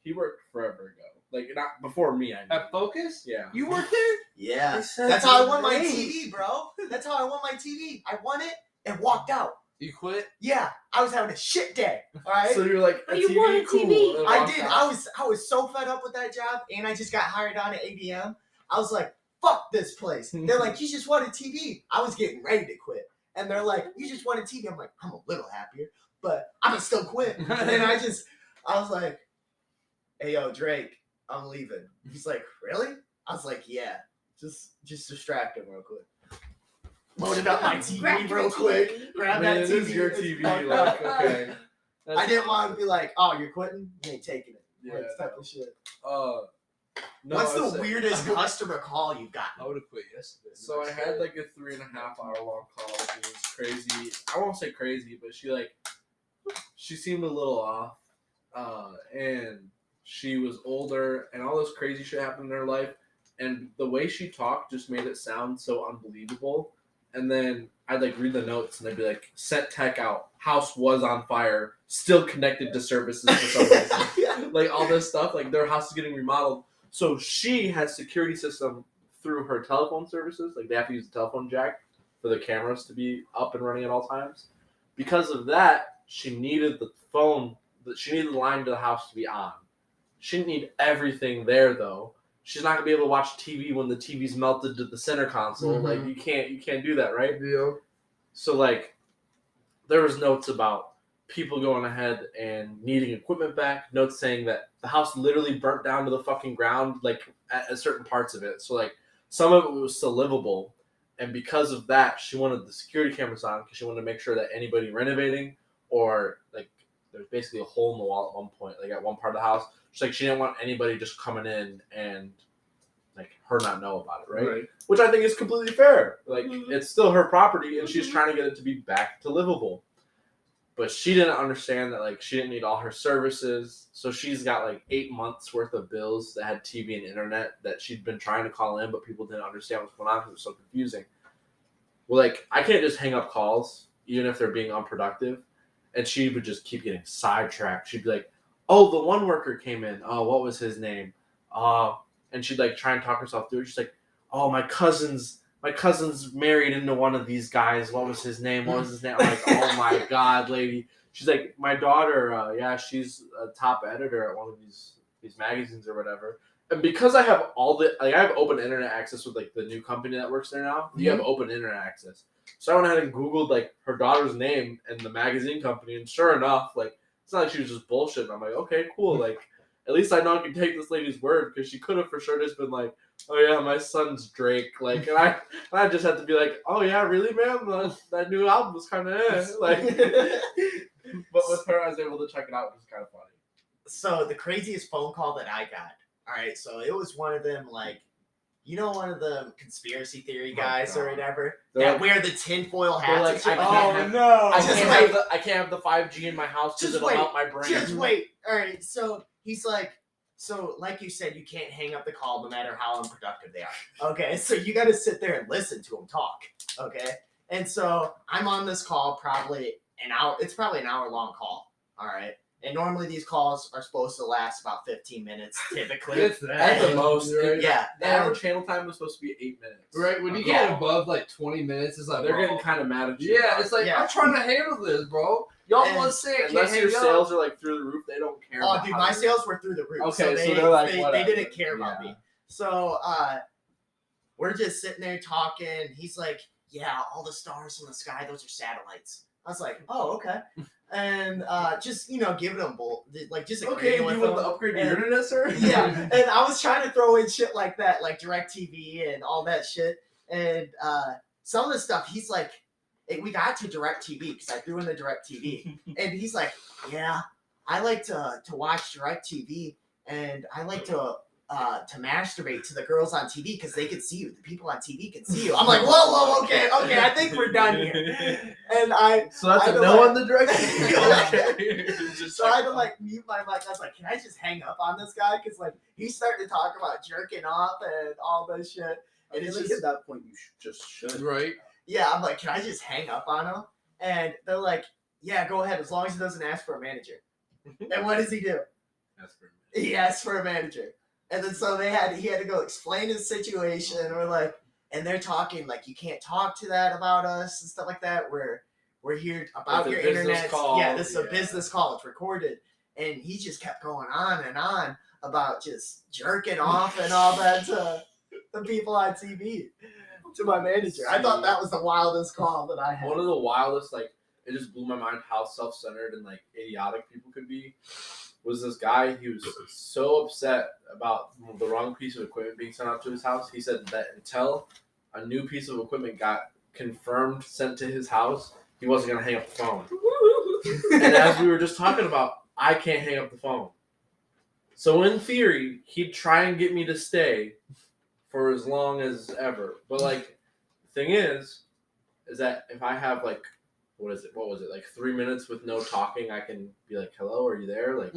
He worked forever ago. Like, not before me, I mean. At Focus? Yeah. You worked there? Yeah. He said That's how I won the my name. TV, bro. That's how I won my TV. I won it and walked out. You quit? Yeah, I was having a shit day. All right. So you're like, But a you TV, won a cool. TV. and I walked did. out. I was so fed up with that job, and I just got hired on at ABM. I was like, fuck this place. They're like, you just want a TV. I was getting ready to quit, and they're like, you just want a TV. I'm like, I'm a little happier, but I'm gonna still quit. And I was like, hey yo, Drake, I'm leaving. He's like, really? I was like, yeah. Just distract him real quick. Loaded up my Grab TV your real TV. quick. Grab Man, that it TV. is your It's TV. fucked Like, up. okay. I didn't want to be like, oh, you're quitting? You ain't taking it. Yeah, Like, type of shit. no, What's I was the saying- weirdest customer call you've I gotten? would have quit yesterday. So I had like a 3.5-hour long call. It was crazy. I won't say crazy, but she seemed a little off. And she was older, and all this crazy shit happened in her life. And the way she talked just made it sound so unbelievable. And then I'd like read the notes, and they'd be like, "Sent tech out. House was on fire. Still connected to services for some reason." Like all this stuff. Like their house is getting remodeled. So she has security system through her telephone services. Like they have to use the telephone jack for the cameras to be up and running at all times. Because of that, she needed the phone. She needed the line to the house to be on. She didn't need everything there though. She's not gonna be able to watch TV when the TV's melted to the center console. Mhm. Like you can't do that, right? Yeah. So like, there was notes about people going ahead and needing equipment back. Notes saying that the house literally burnt down to the fucking ground, like at certain parts of it. So like, some of it was still livable, and because of that, she wanted the security cameras on because she wanted to make sure that anybody renovating or like, there's basically a hole in the wall at one point, like at one part of the house. She's like, she didn't want anybody just coming in and like her not know about it, right? Which I think is completely fair. Like it's still her property, and she's trying to get it to be back to livable. But she didn't understand that like she didn't need all her services, so she's got like 8 months worth of bills that had TV and internet that she'd been trying to call in, but people didn't understand what's going on because it was so confusing. Well, like I can't just hang up calls even if they're being unproductive, and she would just keep getting sidetracked. She'd be like, "Oh, the one worker came in. Oh, what was his name? And she'd like try and talk herself through it. She's like, "Oh, my cousin's married into one of these guys. What was his name? What was his name?" I'm like, "Oh my god, lady." She's like, "My daughter, she's a top editor at one of these magazines or whatever." And because I have I have open internet access with like the new company that works there now. You have open internet access. So I went ahead and Googled like her daughter's name and the magazine company, and sure enough, like it's not like she was just bullshitting. I'm like, okay, cool. Like at least I know I can take this lady's word, because she could have for sure just been like, oh yeah, my son's Drake. Like, and I just had to be like, oh yeah, really, man? That new album was kind of like. But with her, I was able to check it out, which was kind of funny. So the craziest phone call that I got. All right, so it was one of them, like, one of the conspiracy theory guys or whatever that wear the tinfoil hats. Like, and shit. I can't have the 5G in my house because it'll melt my brain. Just wait. All right, so he's like, like you said, you can't hang up the call no matter how unproductive they are. Okay, so you got to sit there and listen to them talk. Okay, and so I'm on this call probably an hour. It's probably an hour-long call. All right. And normally these calls are supposed to last about 15 minutes, typically. It's that. At the most, right? Yeah. The average channel time was supposed to be 8 minutes. Right, when you get above like 20 minutes, it's like, they're bro. getting kind of mad at you. Yeah, it's like, I'm trying to handle this, bro. Y'all want to say it, unless can't your hang sales up. are like through the roof, they don't care. Oh, dude, my sales were through the roof. Okay, so they're like, they didn't care about me. So we're just sitting there talking. He's like, yeah, all the stars in the sky, those are satellites. I was like, oh, okay. And just giving them just okay. with You them. want to upgrade your internet, sir? Yeah, and I was trying to throw in shit like that, like DirecTV and all that shit. And some of the stuff, he's like, we got to DirecTV because I threw in the DirecTV, and he's like, yeah, I like to watch DirecTV, and I like to masturbate to the girls on TV because they can see you. The people on TV can see you. I'm like, whoa, okay, I think we're done here. And So that's a no on the direct. So I had to like mute my mic. I was like, can I just hang up on this guy? Because like he's starting to talk about jerking off and all this shit. And it's just at that point you should. Right. Yeah, I'm like, can I just hang up on him? And they're like, yeah, go ahead, as long as he doesn't ask for a manager. And what does he do? He asks for a manager. And then so he had to go explain his situation. And we're like, and they're talking like, you can't talk to that about us and stuff like that. We're here about your internet. Yeah, this is a business call. It's recorded. And he just kept going on and on about just jerking off and all that to the people on TV, to my manager. I thought that was the wildest call that I had. One of the wildest, like, it just blew my mind how self-centered and like idiotic people could be. Was this guy? He was so upset about the wrong piece of equipment being sent out to his house. He said that until a new piece of equipment got confirmed sent to his house, he wasn't gonna hang up the phone. And as we were just talking about, I can't hang up the phone. So in theory, he'd try and get me to stay for as long as ever. But like, the thing is that if I have like, what was it? Like 3 minutes with no talking, I can be like, hello, are you there? Like,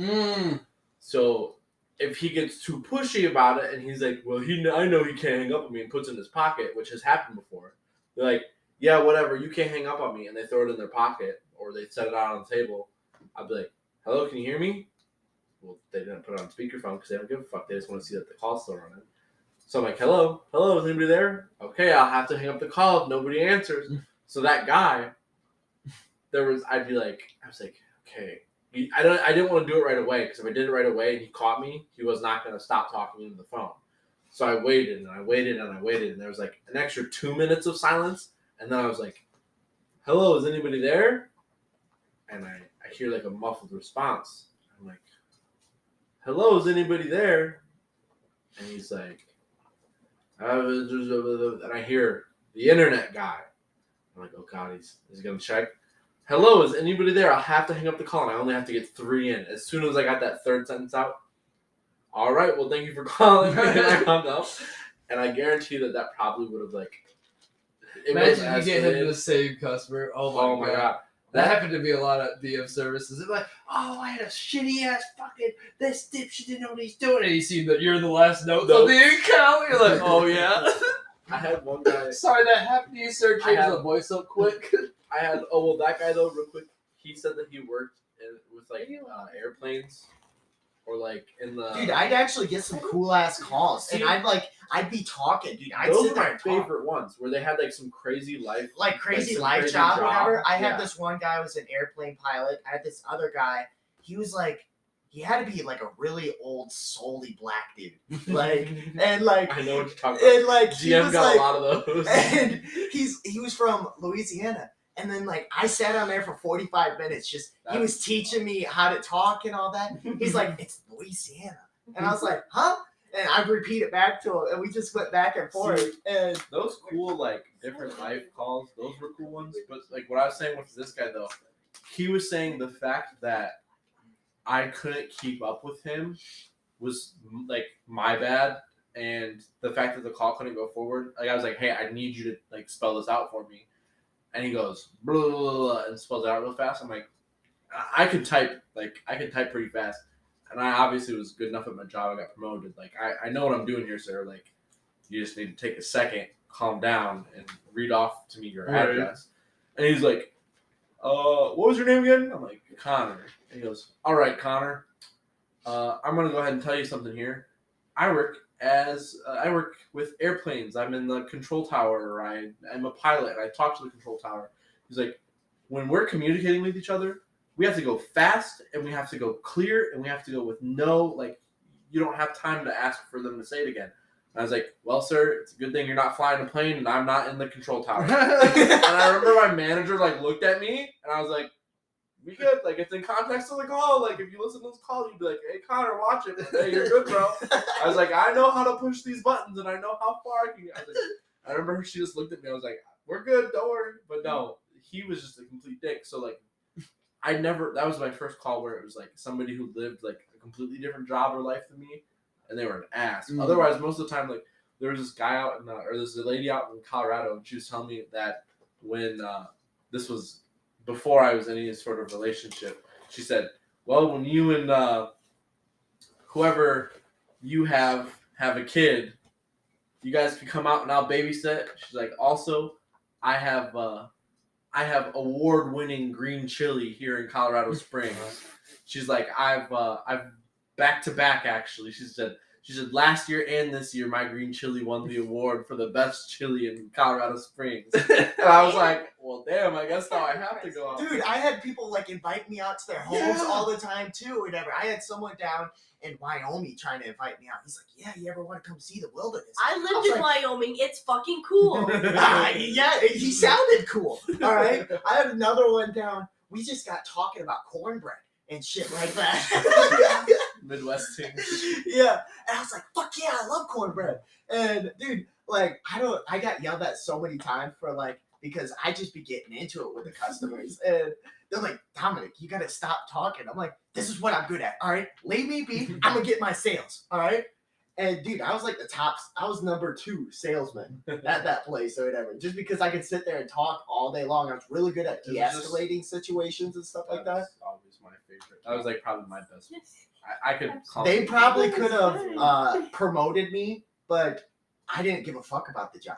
so if he gets too pushy about it and he's like, well, I know he can't hang up on me, and puts it in his pocket, which has happened before. They're like, yeah, whatever, you can't hang up on me. And they throw it in their pocket or they set it out on the table. I'd be like, hello, can you hear me? Well, they didn't put it on speakerphone because they don't give a fuck. They just want to see that the call's still running. So I'm like, hello, is anybody there? Okay, I'll have to hang up the call if nobody answers. So that guy, I was like, okay. I didn't want to do it right away because if I did it right away and he caught me, he was not going to stop talking into the phone. So I waited and I waited and I waited, and there was like an extra 2 minutes of silence. And then I was like, hello, is anybody there? And I hear like a muffled response. I'm like, hello, is anybody there? And he's like, and I hear the internet guy. I'm like, oh God, he's going to check. Hello, is anybody there? I'll have to hang up the call, and I only have to get 3 in. As soon as I got that third sentence out, all right, well, thank you for calling. And I hung up, and I guarantee that probably would have, like, imagine you get him to the same customer. Oh my God. That happened to be a lot of DM services. It's like, oh, I had a shitty ass fucking, this dipshit didn't know what he's doing. And you see that you're the last note of the account. You're like, oh yeah. I had one guy. Sorry that happened to you, sir. Change the voice up quick. That guy though, real quick, he said that he worked with like airplanes or like in the. Dude, I'd actually get some cool ass calls, and I'd be talking, dude. I'd those sit are there my and talk. favorite ones where they had like some crazy life, life job, whatever. I had this one guy who was an airplane pilot. I had this other guy. He was like he had to be like a really old, solely black dude. Like, and like, I know what you're talking about. and like, he GM was got like, a lot of those. and he was from Louisiana. And then like I sat on there for 45 minutes. Just he was teaching me how to talk and all that. He's like, it's Louisiana, and I was like, huh? And I'd repeat it back to him, and we just went back and forth. And Those cool, like, different life calls, those were cool ones. But, like, what I was saying with this guy, though, he was saying the fact that I couldn't keep up with him was, like, my bad. And the fact that the call couldn't go forward, like, I was like, hey, I need you to, like, spell this out for me. And he goes, blah, blah, blah, blah, and spells it out real fast. I'm like, I could type pretty fast. And I obviously was good enough at my job. I got promoted. Like, I know what I'm doing here, sir. Like, you just need to take a second, calm down, and read off to me your address. And he's like, what was your name again? I'm like, Connor. And he goes, all right, Connor. I'm going to go ahead and tell you something here. I work with airplanes. I'm in the control tower. Or I'm a pilot, and I talk to the control tower. He's like, when we're communicating with each other, we have to go fast, and we have to go clear, and we have to go with no, like, you don't have time to ask for them to say it again. And I was like, well, sir, it's a good thing you're not flying a plane, and I'm not in the control tower. And I remember my manager, like, looked at me, and I was like, we good. Like, it's in context of the call. Like, if you listen to this call, you'd be like, hey, Connor, watch it. Hey, you're good, bro. I was like, I know how to push these buttons, and I know how far I can get. I remember she just looked at me. I was like, we're good. Don't worry. But no, he was just a complete dick. So, like, that was my first call where it was like somebody who lived like a completely different job or life than me, and they were an ass. Otherwise, most of the time, like, there was this guy out there's a lady out in Colorado, and she was telling me that when this was before I was in any sort of relationship, she said, well, when you and whoever you have a kid, you guys can come out and I'll babysit. She's like, also, I have award-winning green chili here in Colorado Springs. She's like, I've back to back actually. She said last year and this year my green chili won the award for the best chili in Colorado Springs. And I was like, well, damn, I guess now I have to go out. dude, I had people like invite me out to their homes all the time too. Whatever. I had someone down in Wyoming trying to invite me out. He's like, yeah, you ever want to come see the wilderness? I lived in Wyoming. It's fucking cool. Yeah, he sounded cool. All right. I had another one down. We just got talking about cornbread and shit like that. Midwest things. Yeah. And I was like, fuck yeah, I love cornbread. And dude, like, I got yelled at so many times for like, because I just be getting into it with the customers. And they're like, Dominic, you got to stop talking. I'm like, this is what I'm good at. All right. Leave me be. I'm going to get my sales. All right. And dude, I was like I was number 2 salesman at that place or whatever. Just because I could sit there and talk all day long. I was really good at de-escalating situations and stuff like that. That's always my favorite. That was like probably my best. I could. They probably could have promoted me, but I didn't give a fuck about the job.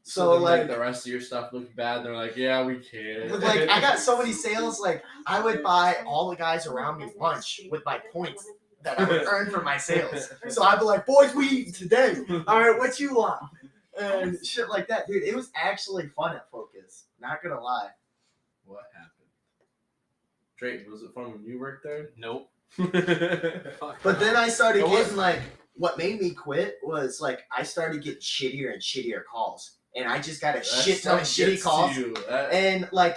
So like the rest of your stuff looked bad. They're like, yeah, we can. Like I got so many sales. Like I would buy all the guys around me lunch with my points that I would earn for my sales. So I'd be like, boys, we eat today. All right, what you want? And shit like that, dude. It was actually fun at Focus. Not gonna lie. What happened? Drayton, was it fun when you worked there? Nope. But then I started getting like, what made me quit was like I started getting shittier and shittier calls. And I just got a shit ton of shitty calls. And like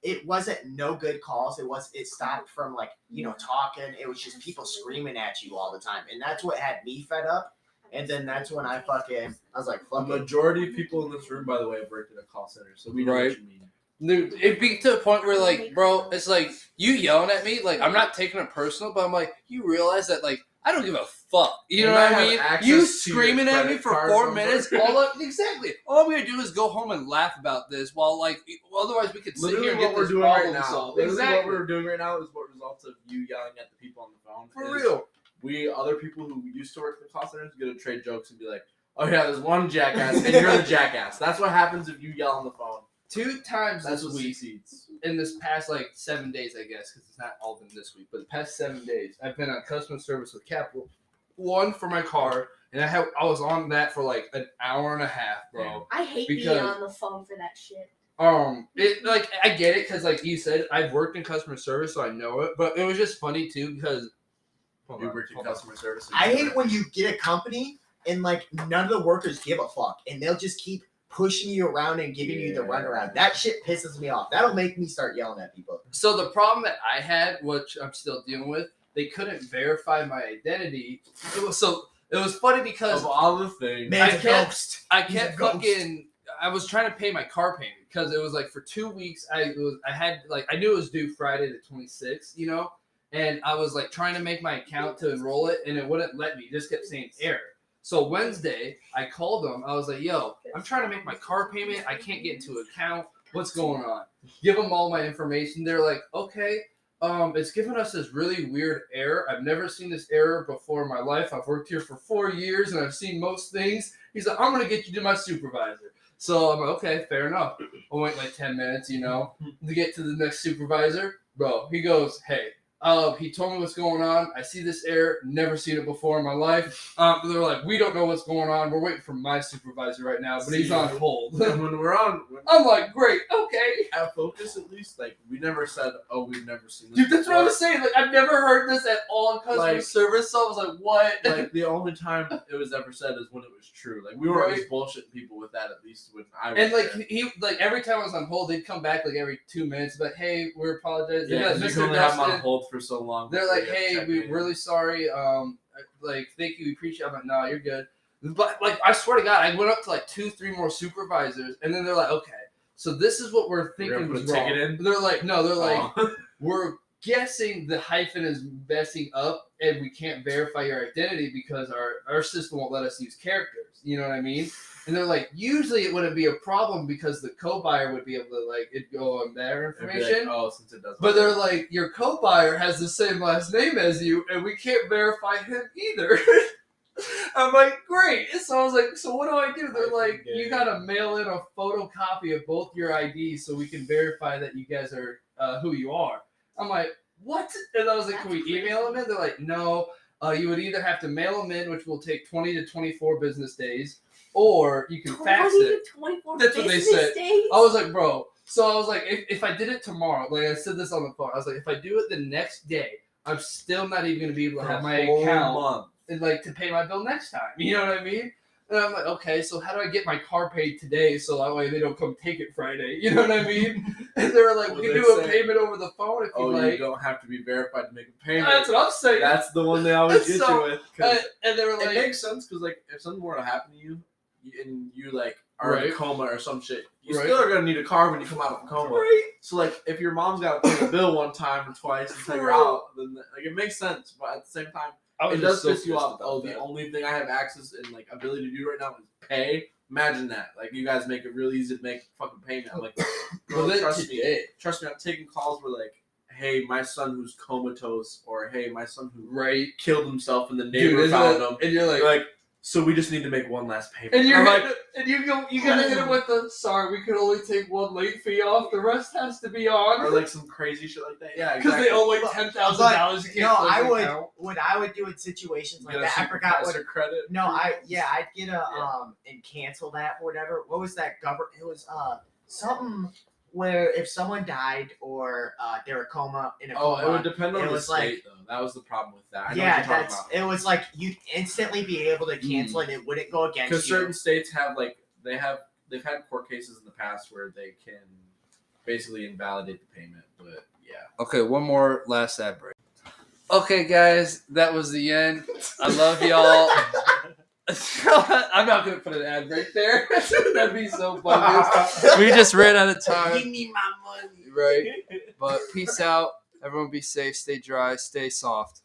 it wasn't no good calls. It stopped from like, talking. It was just people screaming at you all the time. And that's what had me fed up. And then that's when I was like, fuck the majority of people in this room, by the way, have worked at a call center. So we know what you mean. Dude, it'd be to the point where, like, bro, it's like, you yelling at me, like, I'm not taking it personal, but I'm like, you realize that, like, I don't give a fuck. You know what I mean? You screaming at me for 4 minutes, exactly. All I'm gonna do is go home and laugh about this while, like, otherwise we could sit here and get this problem solved. Literally what we're doing right now is what results of you yelling at the people on the phone. For real. We, other people who used to work at the call centers, get to trade jokes and be like, oh yeah, there's one jackass, and you're the jackass. That's what happens if you yell on the phone. 2 times That's this what week, succeeds. in this past, like, 7 days, I guess, because it's not all been this week, but the past 7 days, I've been on customer service with Capital One for my car, and I was on that for, like, an hour and a half, bro. I hate being on the phone for that shit. I get it, because, like you said, I've worked in customer service, so I know it, but it was just funny, too, because Uber to customer service. I hate when you get a company and like none of the workers give a fuck and they'll just keep pushing you around and giving you the runaround. That shit pisses me off. That'll make me start yelling at people. So the problem that I had, which I'm still dealing with, they couldn't verify my identity. It was funny because of all the things. Man, I kept ghost. I was trying to pay my car payment because it was like for 2 weeks. I knew it was due Friday the 26th, you know, and I was like trying to make my account to enroll it, and it wouldn't let me. It just kept saying error. So Wednesday, I called them. I was like, "Yo, I'm trying to make my car payment. I can't get into account. What's going on?" Give them all my information. They're like, "Okay, it's giving us this really weird error. I've never seen this error before in my life. I've worked here for 4 years and I've seen most things." He's like, "I'm gonna get you to my supervisor." So I'm like, "Okay, fair enough." I wait like 10 minutes, you know, to get to the next supervisor. Bro, he goes, "Hey, he told me what's going on. I see this error. Never seen it before in my life." They're like, "We don't know what's going on. We're waiting for my supervisor right now, but he's on hold." And when we're on, I'm like, "Great, okay." at Focus at least, like we never said, "Oh, we've never seen this." Dude, that's what I before. was saying. Like, I've never heard this at all in customer Like- service, so I was like, "What?" Like the only time it was ever said is when it was true. Like we were Right. always bullshitting people with that. At least when I was And like there. he like every time I was on hold, they'd come back like every 2 minutes, like, "Hey, we apologize." Yeah, They're like, 'cause you "Mr. can only have them on Dustin." hold for so long. They're before like, you have to "Hey, check we're in. really sorry. Like, thank you, we appreciate it." I'm like, "No, you're good." But like, I swear to God, I went up to like 2-3 more supervisors, and then they're like, "Okay, so this is what we're thinking gonna put was a wrong." ticket in? They're like, "No, they're like, Oh. we're guessing the hyphen is messing up, and we can't verify your identity because our system won't let us use characters." You know what I mean? And they're like, usually it wouldn't be a problem because the co-buyer would be able to like it'd go on their It'd be information. like, oh, since it doesn't. But they're like, "Your co-buyer has the same last name as you, and we can't verify him either." I'm like, "Great." So I was like, "So what do I do?" They're like, "You gotta mail in a photocopy of both your IDs so we can verify that you guys are who you are." I'm like, "What?" And I was like, "Can we email them in?" They're like, "No. You would either have to mail them in, which will take 20 to 24 business days, or you can fax 20 it." to 24 That's what they business said. days? I was like, "Bro." So I was like, if I did it tomorrow, like I said this on the phone, I was like, if I do it the next day, I'm still not even gonna be able to have my account month. and like to pay my bill next time. You know what I mean? And I'm like, "Okay, so how do I get my car paid today so that way they don't come take it Friday?" You know what I mean? And they were like, Well, "We can they do a say, payment over the phone if you Oh, like." you don't have to be verified to make a payment. That's what I'm saying. That's the one they always get So- you with. 'Cause And they were it like, makes sense because like if something were to happen to you and you like are in Right. a coma or some shit, you Right. still are gonna need a car when you come out of a coma. "Right." So like if your mom's got to pay the bill one time or twice until you're Bro. out, then like it makes sense. But at the same time, I was it just does so piss you pissed off. about Oh, that. the only thing I have access and like ability to do right now is pay. Imagine that. Like you guys make it really easy to make fucking payment. I'm like, Well, then trust me. today, Trust me, I'm taking calls where like, hey, my son who's comatose, or hey, my son who right? killed himself and the Dude, neighbor isn't found it- him. and you're like, They're like, so we just need to make one last payment. and you're I'm like, like, and you gotta hit it with the "sorry, we could only take one late fee off. The rest has to be or on." like some crazy shit like that. Yeah, Because exactly. they owe like $10,000. No, I would. What I would do in situations like Get a that, I forgot what. supervisor credit. No, I'd get a and cancel that or whatever. What was that government? It was something where if someone died or they were in a Oh, coma. it would depend on it the was like- state, though. That was the problem with that. I know Yeah, what you're talking that's about. it. Was like you'd instantly be able to cancel it. It wouldn't go against you. Because certain states have like they've had court cases in the past where they can basically invalidate the payment. But yeah, Okay, one more last ad break. Okay, guys, that was the end. I love y'all. I'm not gonna put an ad break there. That'd be so funny. We just ran out of time. Give me my money. Right. But peace out. Everyone be safe, stay dry, stay soft.